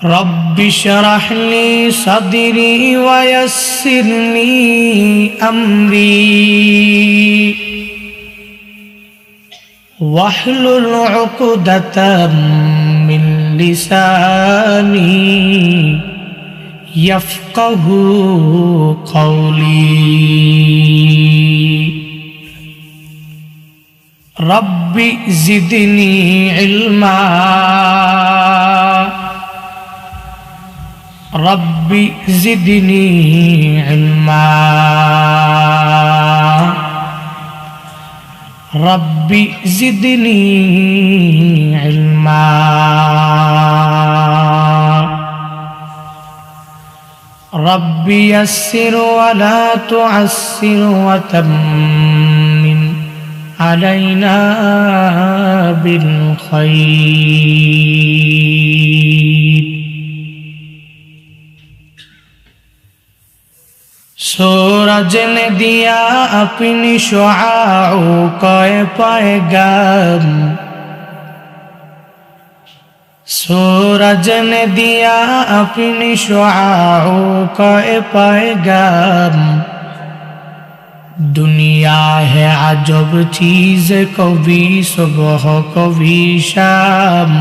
رب اشرح لي صدري ويسر لي أمري واحلل عقدة من لساني يفقه قولي. رب زدني علما رب زدني علما رب زدني علما. رب يسر ولا تعسر وتمم علينا بالخير. सूरज ने दिया अपनी शुआओं को पैगाम सूरज ने दिया अपनी शुआओं को पैगाम. दुनिया है अजब चीज कभी सुबह कभी शाम.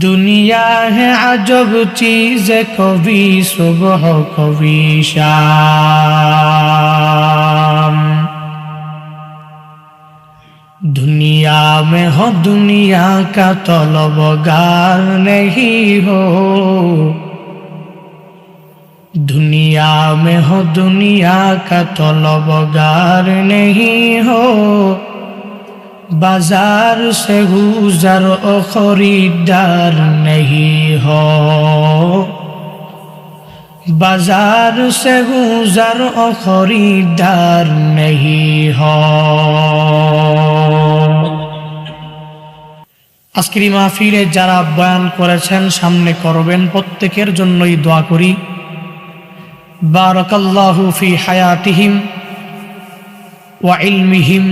दुनिया है अजब चीज कभी सुबह कभी शाम. दुनिया में हो दुनिया का तलबगार नहीं हो दुनिया में हो दुनिया का तलबगार नहीं हो. बाजार से गुजर और खरीदार नहीं हो बाजार से गुजर और खरीदार नहीं हो. আজকের মাহফিলে যারা বয়ান করেছেন সামনে করবেন প্রত্যেকের জন্যই দোয়া করি. বারাকাল্লাহু ফি হায়াতিহিম ওয়া ইলমিহিম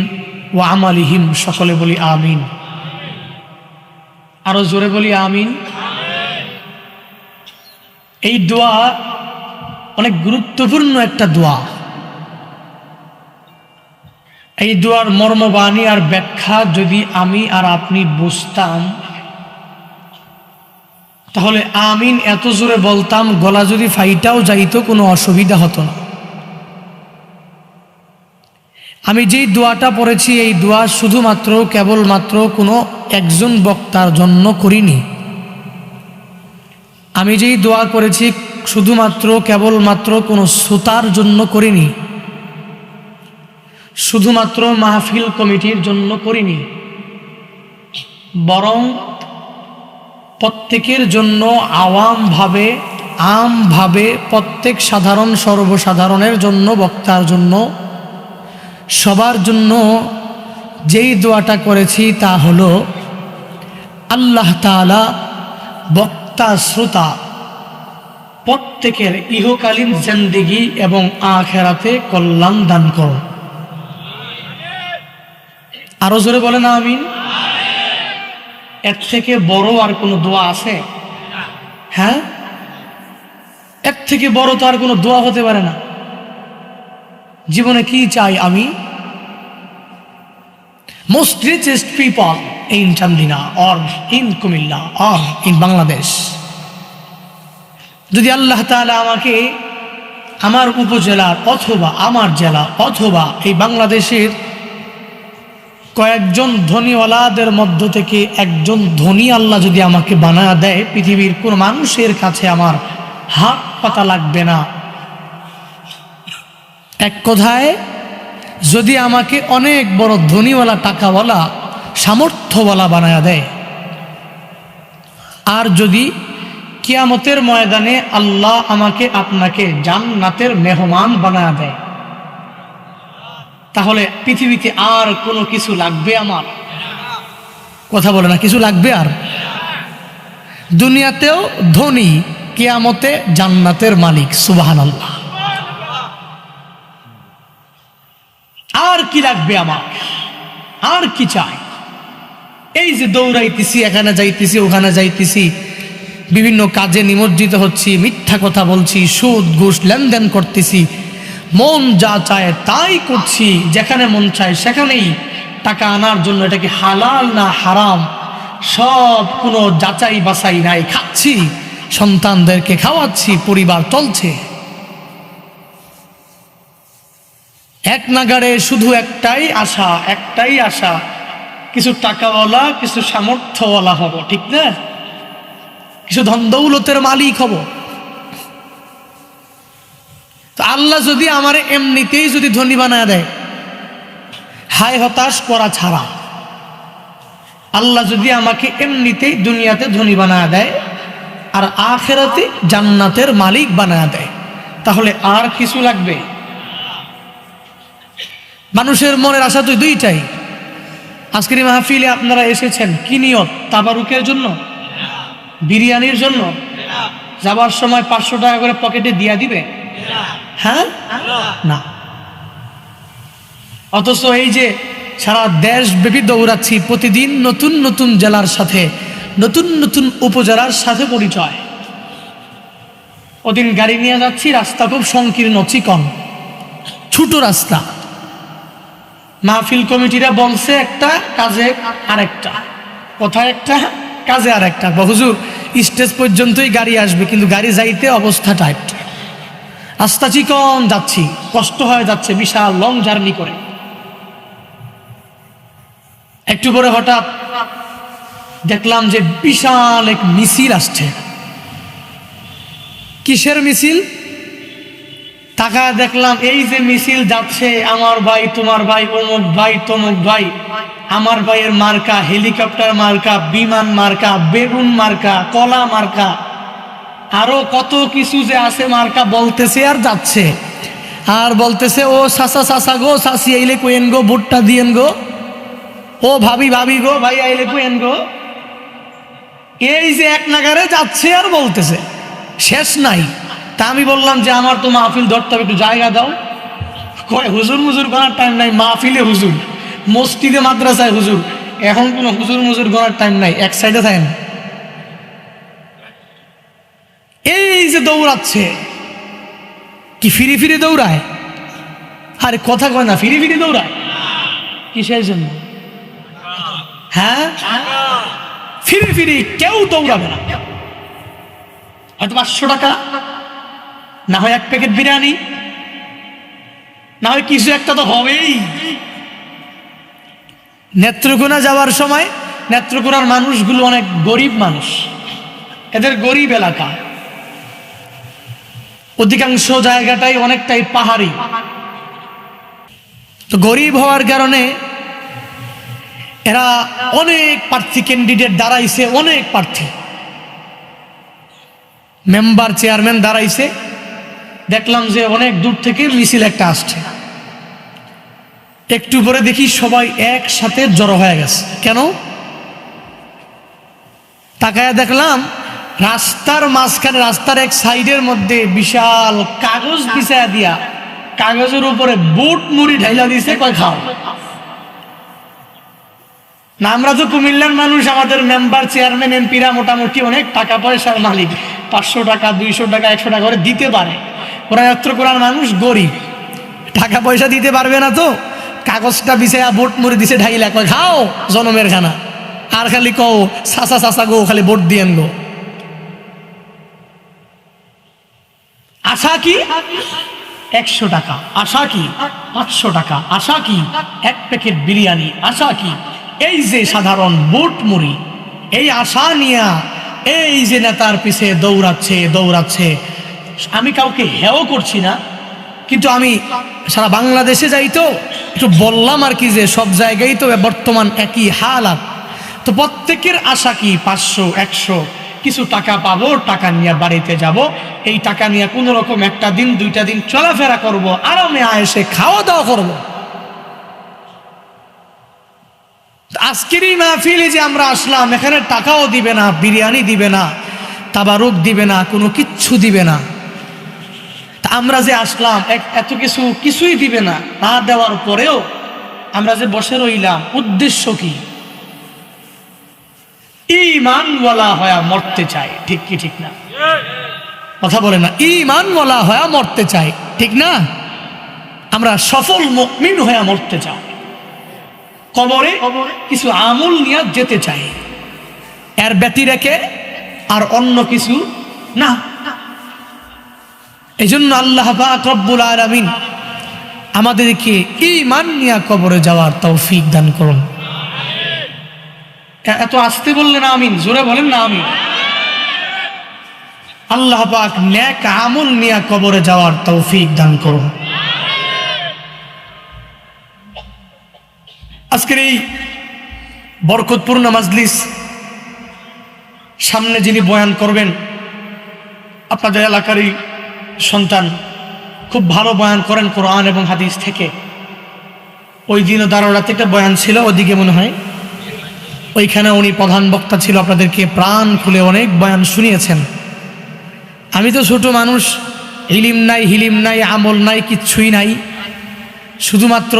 ওয়া আমালিহিম. সকলে বলি আমিন. আরো জোরে বলি আমিন. এই দোয়া অনেক গুরুত্বপূর্ণ একটা দোয়া. এই দোয়ার মর্মবাণী আর ব্যাখ্যা যদি আমি আর আপনি বুঝতাম তাহলে আমিন এত জোরে বলতাম গলা যদি ফাইটাও যাইতো কোনো অসুবিধা হতো না. আমি যেই দোয়াটা পড়েছি এই দোয়া শুধুমাত্র কেবলমাত্র কোনো একজন বক্তার জন্য করিনি. আমি যেই দোয়া করেছি শুধুমাত্র কেবলমাত্র কোনো শ্রোতার জন্য করিনি, শুধুমাত্র মাহফিল কমিটির জন্য করিনি, বরং প্রত্যেকের জন্য আওয়ামভাবে আমভাবে প্রত্যেক সাধারণ সর্বসাধারণের জন্য বক্তার জন্য সবার জন্য যেই দোয়াটা করেছি তা হলো আল্লাহ তাআলা বক্তা শ্রোতা প্রত্যেকের ইহকালীন জিন্দেগি এবং আখিরাতে কল্যাণ দান করো। আরো জোরে বলেন আমিন। এর থেকে বড় আর কোনো দোয়া আছে? হ্যাঁ, এর থেকে বড় তো আর কোনো দোয়া হতে পারে না। জীবনে কি চাই আমি? Most richest people in Chandina or in Kumilla or in Bangladesh. যদি আল্লাহ তাআলা আমাকে আমার উপজেলার অথবা আমার জেলা অথবা এই বাংলাদেশের কয়েকজন ধনীওয়ালাদের মধ্য থেকে একজন ধনী আল্লাহ যদি আমাকে বানায় দেয়, পৃথিবীর কোন মানুষের কাছে আমার হাত পাতা লাগবে না। এক কথায়, যদি আমাকে অনেক বড় ধনীওয়ালা টাকাওয়ালা সামর্থ্যওয়ালা বানায় দেয়, আর যদি কিয়ামতের ময়দানে আল্লাহ আমাকে আপনাকে জান্নাতের মেহমান বানায় দেয়, তাহলে পৃথিবীতে আর কোনো কিছু লাগবে আমার? কথা বলে না, কিছু লাগবে আর? দুনিয়াতেও ধনী, কিয়ামতে জান্নাতের মালিক। সুবহানাল্লাহ। আর কি লাগবে আমার? আর কি চাই? এই যে দৌড়াইতেছি, এখানে যাইতেছি ওখানে যাইতেছি, বিভিন্ন কাজে নিমজ্জিত হচ্ছি, মিথ্যা কথা বলছি, সুদ ঘুষ লেনদেন করতেছি, মন যা চায় তাই করছি, যেখানে মন চায় সেখানেই টাকা আনার জন্য এটা কি হালাল না হারাম সব কোনো যাচাই বাছাই নাই, খাচ্ছি, সন্তানদেরকে খাওয়াচ্ছি, পরিবার চলছে। এক নাগাড়ে শুধু একটাই আশা, কিছু টাকাওয়ালা, কিছু সামর্থ্যওয়ালা হব, ঠিক না? কিছু ধন দৌলতের মালিক হব। তো আল্লাহ যদি আমার এমনিতেই যদি ধনী বানায় দেয়, হায় হতাশ করা ছাড়া, আল্লাহ যদি আমাকে এমনিতেই দুনিয়াতে ধনী বানায় দেয় আর আখিরাতে জান্নাতের মালিক বানায় দেয়, তাহলে আর কিছু লাগবে? মানুষের মনের আশা তো দুইটাই। আজকের মাহফিলে আপনারা এসেছেন কি নিয়ত? তাবারুকের জন্য? বিরিয়ানির জন্য? যাবার সময় 500 টাকা করে পকেটে দিয়া দিবে? হ্যাঁ, না। অথচ এই যে সারা দেশব্যাপী দৌড়াচ্ছি, প্রতিদিন নতুন নতুন জেলার সাথে, নতুন নতুন উপজেলার সাথে পরিচয়। ওদিন গাড়ি নিয়ে যাচ্ছি, রাস্তা খুব সংকীর্ণ, চিকন, ছোট রাস্তা। মাহফিল কমিটিরা বলছে একটা, কাজে আরেকটা, কোথায় একটা, কাজে আরেকটা। হুজুর, স্টেজ পর্যন্তই গাড়ি আসবে, কিন্তু গাড়ি যাইতে অবস্থা টাইট, রাস্তা চিকন, যাচ্ছি, কষ্ট হয়ে যাচ্ছে, বিশাল লং জার্নি করে। একটু পরে হঠাৎ দেখলাম যে বিশাল এক মিছিল আসছে। কিসের মিছিল? তাকায় দেখলাম এই যে মিছিল যাচ্ছে, আমার ভাই, তোমার ভাই, অমুক ভাই, তমুক ভাই, আমার ভাইয়ের মার্কা, হেলিকপ্টার মার্কা, বিমান মার্কা, বেগুন মার্কা, কলা মার্কা, আরো কত কিছু যে আছে মার্কা, বলতেছে আর যাচ্ছে, আর বলতেছে ও সাসা সাসা গো, সাসি আইলে কোয়েন গো, ভুট্টা দিয়েন গো, ও ভাবি ভাবি গো, ভাই আইলে কোয়েন গো। এই যে এক নাগারে যাচ্ছে আর বলতেছে, শেষ নাই। তা আমি বললাম যে আমার তো মাহফিল ধরতে হবে, একটু জায়গা দাও। কয় হুজুর মুজুর করার টাইম নাই, মাহফিলে হুজুর, মসজিদে মাদ্রাসায় হুজুর, এখন কোনো হুজুর মুজুর করার টাইম নাই, এক সাইডে থাকেন। এই যে দৌড়াচ্ছে, কি ফিরি ফিরি দৌড়ায়? আরে কথা কয় না, ফিরি ফিরি দৌড়ায় কিসের জন্য? হ্যাঁ, ফিরি ফিরি কেউ দৌড়াবে না। হয়তো 500 টাকা, না হয় 1 প্যাকেট বিরিয়ানি, না হয় কিছু একটা তো হবেই। নেত্রকোনা যাওয়ার সময়, নেত্রকোনার মানুষগুলো অনেক গরিব মানুষ, এদের গরিব এলাকা, অধিকাংশ জায়গাটাই অনেকটাই পাহাড়ি। তো গরিব হওয়ার কারণে এরা অনেক প্রার্থী, ক্যান্ডিডেট দাঁড়াইছে, অনেক প্রার্থী। মেম্বার চেয়ারম্যান দাঁড়াইছে, দেখলাম যে অনেক দূর থেকে মিছিল একটা আসছে। একটু পরে দেখি সবাই একসাথে জড়ো হয়ে গেছে। কেন? তাকায় দেখলাম রাস্তার মাঝখানে, রাস্তার এক সাইডের মধ্যে বিশাল কাগজ বিছায়া দিয়া, কাগজের উপরে বুট মুড়ি ঢাইলা দিছে, কয় খাও। না, আমরা তো কুমিল্লার মানুষ, আমাদের মেম্বার চেয়ারম্যান এমপিরা মোটামুটি অনেক টাকা পয়সার মালিক, 500 টাকা 200 টাকা 100 টাকা করে দিতে পারে। ওরা এত্র করার মানুষ গরিব, টাকা পয়সা দিতে পারবে না, তো কাগজটা বিছায়া বুট মুড়ি দিছে ঢাইলা, কয় খাও জনমের খানা। আর খালি কও সাসা সাসা গো, খালি ভোট দিয়েন গো। আশা কি 100 টাকা, আশা কি 500 টাকা, আশা কি 1 প্যাকেট বিরিয়ানি, আশা কি এই যে সাধারণ বুট মুড়ি। এই আশা নিয়া এই যে নেতার পিছে দৌড়াচ্ছে। আমি কাউকে হেও করছি না, কিন্তু আমি সারা বাংলাদেশে যাই তো একটু বললাম আর কি, যে সব জায়গায় তো বর্তমান একই হালাত। তো প্রত্যেকের আশা কি 500 100 কিছু টাকা পাবো, টাকা নিয়ে বাড়িতে যাব, এই টাকা নিয়ে কোনো রকম 1 দিন 2 দিন চলাফেরা করব, আরামে আয়েসে খাওয়া দাওয়া করব। আজকের এই মাহফিলে যে আমরা আসলাম, এখানে টাকাও দিবে না, বিরিয়ানি দিবে না, তাবারুক দিবে না, কোনো কিচ্ছু দিবে না। তা আমরা যে আসলাম এত কিছুই দিবে না, না দেওয়ার পরেও আমরা যে বসে রইলাম, উদ্দেশ্য কি? ঈমানওয়ালা হয়ে মরতে চাই, ঠিক কি ঠিক না? কথা বলে না, ঈমানওয়ালা হয়ে মরতে চাই, ঠিক না? আমরা সফল মুমিন হয়ে মরতে চাই, কবরে কিছু আমল নিয়ে যেতে চাই, এর ব্যতি রেখে আর অন্য কিছু না। এই জন্য আল্লাহ পাক রব্বুল আলামিন আমাদেরকে ঈমান নিয়ে কবরে যাওয়ার তৌফিক দান করুন। এত আস্তে বললেন আমিন, জোরে বলেন না আমিন। আল্লাহ পাক নেক আমল নিয়ে কবরে যাওয়ার তৌফিক দান করুন। আজকের এই বরকতপূর্ণ মাজলিস, সামনে যিনি বয়ান করবেন আপনাদের এলাকারই সন্তান, খুব ভালো বয়ান করেন কোরআন এবং হাদিস থেকে। ওই দিনও দারোরাতে একটা বয়ান ছিল, ওদিকে মনে হয়, ওইখানে উনি প্রধান বক্তা ছিল, আপনাদেরকে প্রাণ খুলে অনেক বয়ান শুনিয়েছেন। আমি তো ছোট মানুষ, ইলিম নাই, হিলিম নাই, আমল নাই, কিচ্ছুই নাই, শুধুমাত্র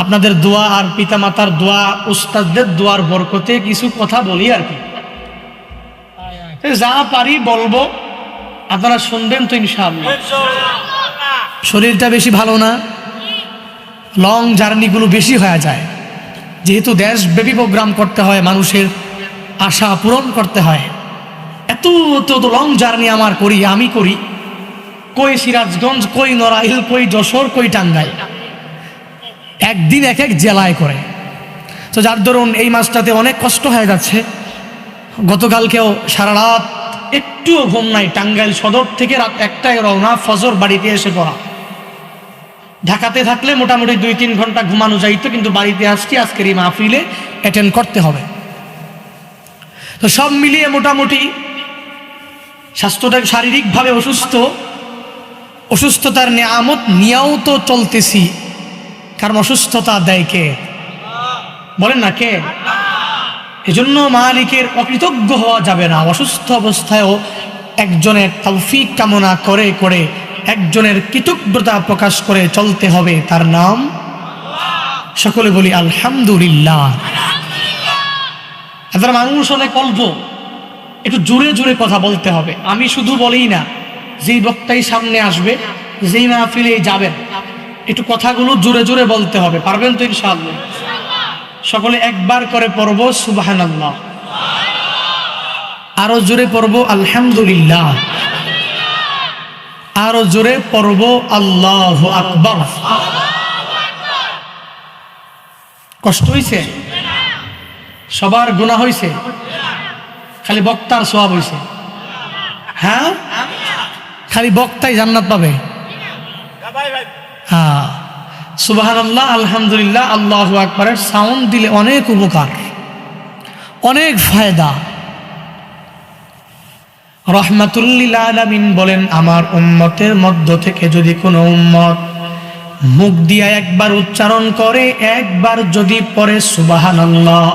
আপনাদের দোয়া আর পিতামাতার দোয়া, উস্তাদদের দোয়ার বরকতে কিছু কথা বলি আর কি। যা পারি বলবো, আপনারা শুনবেন তো ইনশাআল্লাহ। শরীরটা বেশি ভালো না, লং জার্নিগুলো বেশি হয়ে যায়, যেহেতু দেশব্যাপী প্রোগ্রাম করতে হয়, মানুষের আশা পূরণ করতে হয়। এত লং জার্নি আমি করি, কই সিরাজগঞ্জ, কই নড়াইল, কই যশোর, কই টাঙ্গাইল, একদিন এক এক জেলায় করে। তো যার ধরুন এই মাসটাতে অনেক কষ্ট হয়ে যাচ্ছে। গতকালকেও সারা রাত একটুও ঘুম নাই, টাঙ্গাইল সদর থেকে রাত 1টায় রওনা, ফজর বাড়িতে এসে পড়া। ঢাকাতে থাকলে মোটামুটি 2-3 ঘন্টা ঘুমানো যাইতো, কিন্তু বাড়িতে আসছি, আজকের এই মাহফিলে অ্যাটেন্ড করতে হবে। তো সব মিলিয়ে মোটামুটি স্বাস্থ্যটা, শারীরিকভাবে অসুস্থতার নিয়ামত নিয়েও তো চলতেছি, কারণ অসুস্থতা দেয় কে? বলেন না কে? এজন্য মালিকের অকৃতজ্ঞ হওয়া যাবে না। অসুস্থ অবস্থায়ও একজনের তৌফিক কামনা করে করে একজনের কৃতজ্ঞতা প্রকাশ করে চলতে হবে, তার নাম সকলে বলি আলহামদুলিল্লাহ। আপনারা মানুষ অনেক অল্প, একটু জোরে জোরে কথা বলতে হবে। আমি শুধু বলি না, যেই বক্তাই সামনে আসবে, যেই মাহফিলে যাবেন, একটু কথাগুলো জোরে জোরে বলতে হবে। পারবেন তো ইনশাআল্লাহ? সকলে একবার করে পড়ব সুবহানাল্লাহ, আরো জোরে পড়ব আলহামদুলিল্লাহ, আরো জোরে পড়ব আল্লাহু আকবার। কষ্ট হইছে? সবার গুনাহ হইছে? খালি বক্তার সওয়াব হইছে? হ্যাঁ, খালি বক্তাই জান্নাত পাবে? হ্যাঁ, সুবহানাল্লাহ, আলহামদুলিল্লাহ, আল্লাহু আকবারের সাউন্ড দিলে অনেক উপকার, অনেক ফায়দা। রাহমাতুল লিল আলামিন বলেন, আমার উম্মতের মধ্য থেকে যদি কোনো উম্মত মুখ দিয়া একবার উচ্চারণ করে, একবার যদি পড়ে সুবহানাল্লাহ,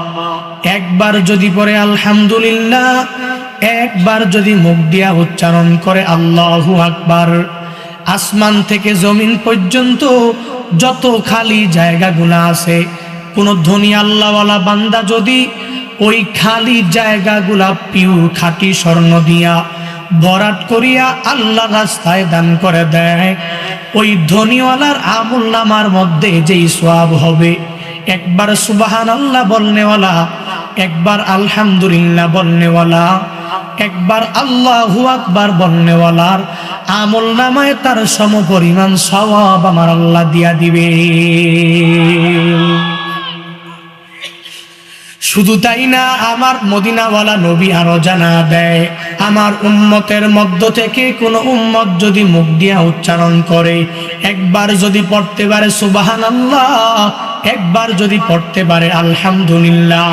একবার যদি পড়ে আলহামদুলিল্লাহ, একবার যদি মুখ দিয়া উচ্চারণ করে আল্লাহু আকবার, আসমান থেকে জমিন পর্যন্ত যত খালি জায়গাগুলো আছে, কোন ধনী আল্লাহওয়ালা বান্দা যদি ওই খালি জায়গাগুলা পিওর খাঁটি স্বর্ণ দিয়া ভরাট করিয়া আল্লাহ রাস্তায় দান করে দেয়, ওই ধনীওয়ালার আমুলনামার মধ্যে যেই সওয়াব হবে, একবার সুবহানাল্লাহ বলনেওয়ালা, একবার আলহামদুলিল্লাহ বলনেওয়ালা, একবার আল্লাহু আকবার বলনেওয়ালার আমুলনামায় তার সমপরিমাণ সওয়াব আমার আল্লাহ দিয়া দিবে। শুধু তাই না, আমার মদিনাওয়ালা নবী আরো জানা দেয়, আমার উম্মতের মধ্য থেকে কোন উম্মত যদি মুখ দিয়া উচ্চারণ করে, একবার যদি পড়তে পারে সুবহানাল্লাহ, একবার যদি পড়তে পারে আলহামদুলিল্লাহ,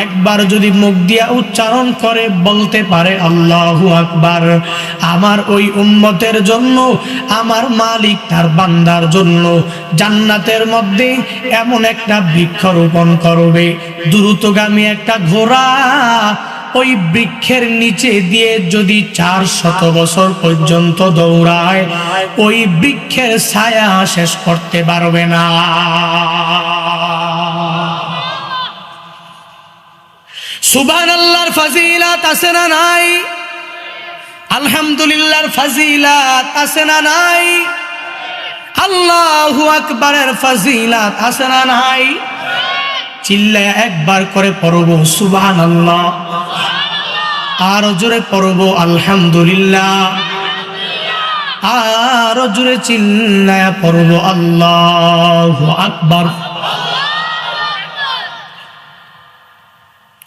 একবার যদি মুখ দিয়া উচ্চারণ করে বলতে পারে আল্লাহু আকবার, আমার ওই উম্মতের জন্য আমার মালিক তার বান্দার জন্য জান্নাতের মধ্যে এমন একটা বৃক্ষ রোপণ করবে, দ্রুতগামী একটা ঘোড়া ওই বৃক্ষের নিচে দিয়ে যদি 400 বছর পর্যন্ত দৌড়ায়, ওই বৃক্ষের ছায়া শেষ করতে পারবে না। সুবহানাল্লাহর ফজিলত আছে না নাই? আলহামদুলিল্লাহর ফজিলত আছে না নাই? আল্লাহু আকবারের ফজিলত আছে না নাই? চিল্লায়া একবার করে পড়ব সুবহানাল্লাহ, আর জোরে পড়ব আলহামদুলিল্লাহ, আর জোরে চিল্লায়া পড়ব আল্লাহু আকবার।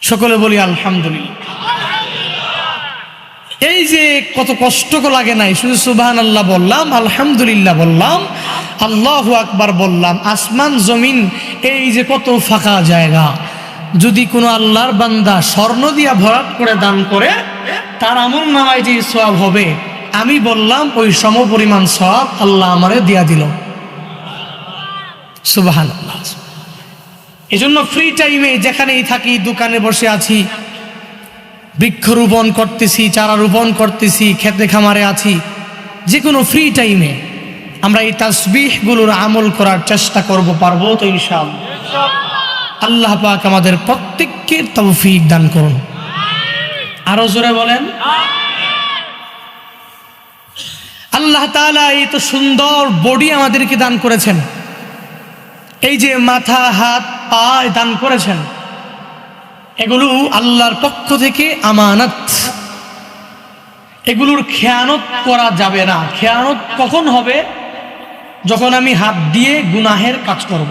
সকলে বলি আলহামদুলিল্লাহ। এই যে কত কষ্ট লাগে নাই, শুধু সুবহানাল্লাহ বললাম, আলহামদুলিল্লাহ বললাম, আল্লাহু আকবার বললাম, আসমান জমিন এই যে কত ফাঁকা জায়গা, যদি কোনো আল্লাহর বান্দা স্বর্ণ দিয়া ভরাট করে দান করে, তার আমলনামায় যে সওয়াব হবে, আমি বললাম ওই সমপরিমাণ সওয়াব আল্লাহ আমারে দিয়া দিল। সুবহানাল্লাহ। এজন্য ফ্রি টাইমে যেখানেই থাকি, দোকানে বসে আছি, বৃক্ষরোপণ করতেছি, চারা রোপণ করতেছি, খেতে খামারে আছি, যে কোনো ফ্রি টাইমে আমরা এই তাসবিহগুলোর আমল করার চেষ্টা করব, পারবো তো ইনশাআল্লাহ? আল্লাহ পাক আমাদের প্রত্যেককে তৌফিক দান করুন। আরো জোরে বলেন আল্লাহ তাআলা এই তো সুন্দর বডি আমাদেরকে দান করেছেন, এই যে মাথা, হাত, পা দান করেছেন, এগুলো আল্লাহর পক্ষ থেকে আমানত, এগুলোর খেয়ানত করা যাবে না। খেয়ানত কখন হবে? যখন আমি হাত দিয়ে গুনাহের কাজ করব।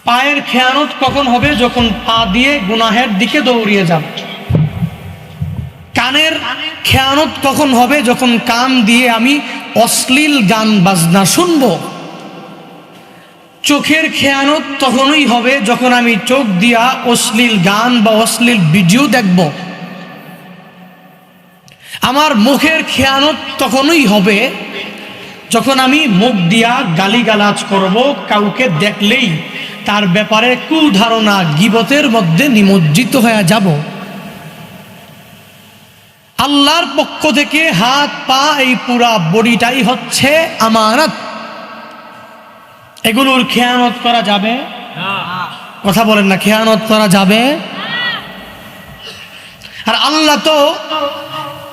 পায়ের খেয়ানত কখন হবে? যখন পা দিয়ে গুনাহের দিকে দৌড়িয়ে যাব। কানের খেয়ানত কখন হবে? যখন কান দিয়ে আমি অশ্লীল গান বাজনা শুনব। চোখের খেয়ানত তখনই হবে যখন আমি চোখ দিয়া অশ্লীল গান বা অশ্লীল ভিডিও দেখব। আমার মুখের খেয়ানত তখনই হবে যখন আমি মুখ দিয়া গালিগালাজ করব, কাউকে দেখলেই তার ব্যাপারে কুধারণা, গীবতের মধ্যে নিমজ্জিত হয়ে যাব। আল্লাহর পক্ষ থেকে হাত, পা, এই পুরা বডিটাই হচ্ছে আমানত। এগুলোর খেয়ানত করা যাবে না। কথা বলেন না, খেয়ানত করা যাবে। আর আল্লাহ তো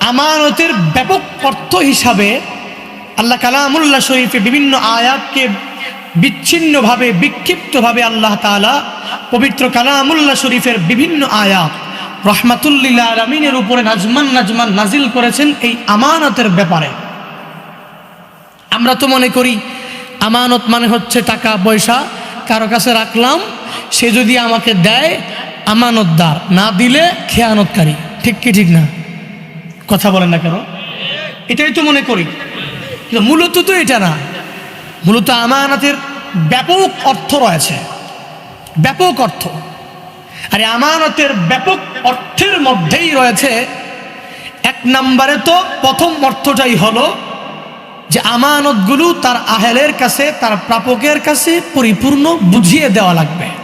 আমানতের ব্যাপক অর্থ হিসাবে আল্লাহ কালামুল্লাহ শরীফে বিভিন্ন আয়াতকে বিচ্ছিন্নভাবে, বিক্ষিপ্তভাবে আল্লাহ তাআলা পবিত্র কালামুল্লাহ শরীফের বিভিন্ন আয়াত রাহমাতুল লিল আলামিনের উপরে নাজমান নাজিল করেছেন এই আমানতের ব্যাপারে। আমরা তো মনে করি আমানত মানে হচ্ছে টাকা পয়সা কারো কাছে রাখলাম, সে যদি আমাকে দেয় আমানতদার, না দিলে খেয়ানতকারী। ঠিক কি ঠিক না? কথা বলেন না কেন? এটাই তো মনে করি, কিন্তু মূলত তো এটা না। মূলত আমানতের ব্যাপক অর্থ রয়েছে, ব্যাপক অর্থ। আর আমানতের ব্যাপক অর্থের মধ্যেই রয়েছে এক নম্বরে তো প্রথম অর্থটাই হলো যে আমানতগুলো তার আহেলের কাছে, তার প্রাপকের কাছে পরিপূর্ণ বুঝিয়ে দেওয়া লাগবে।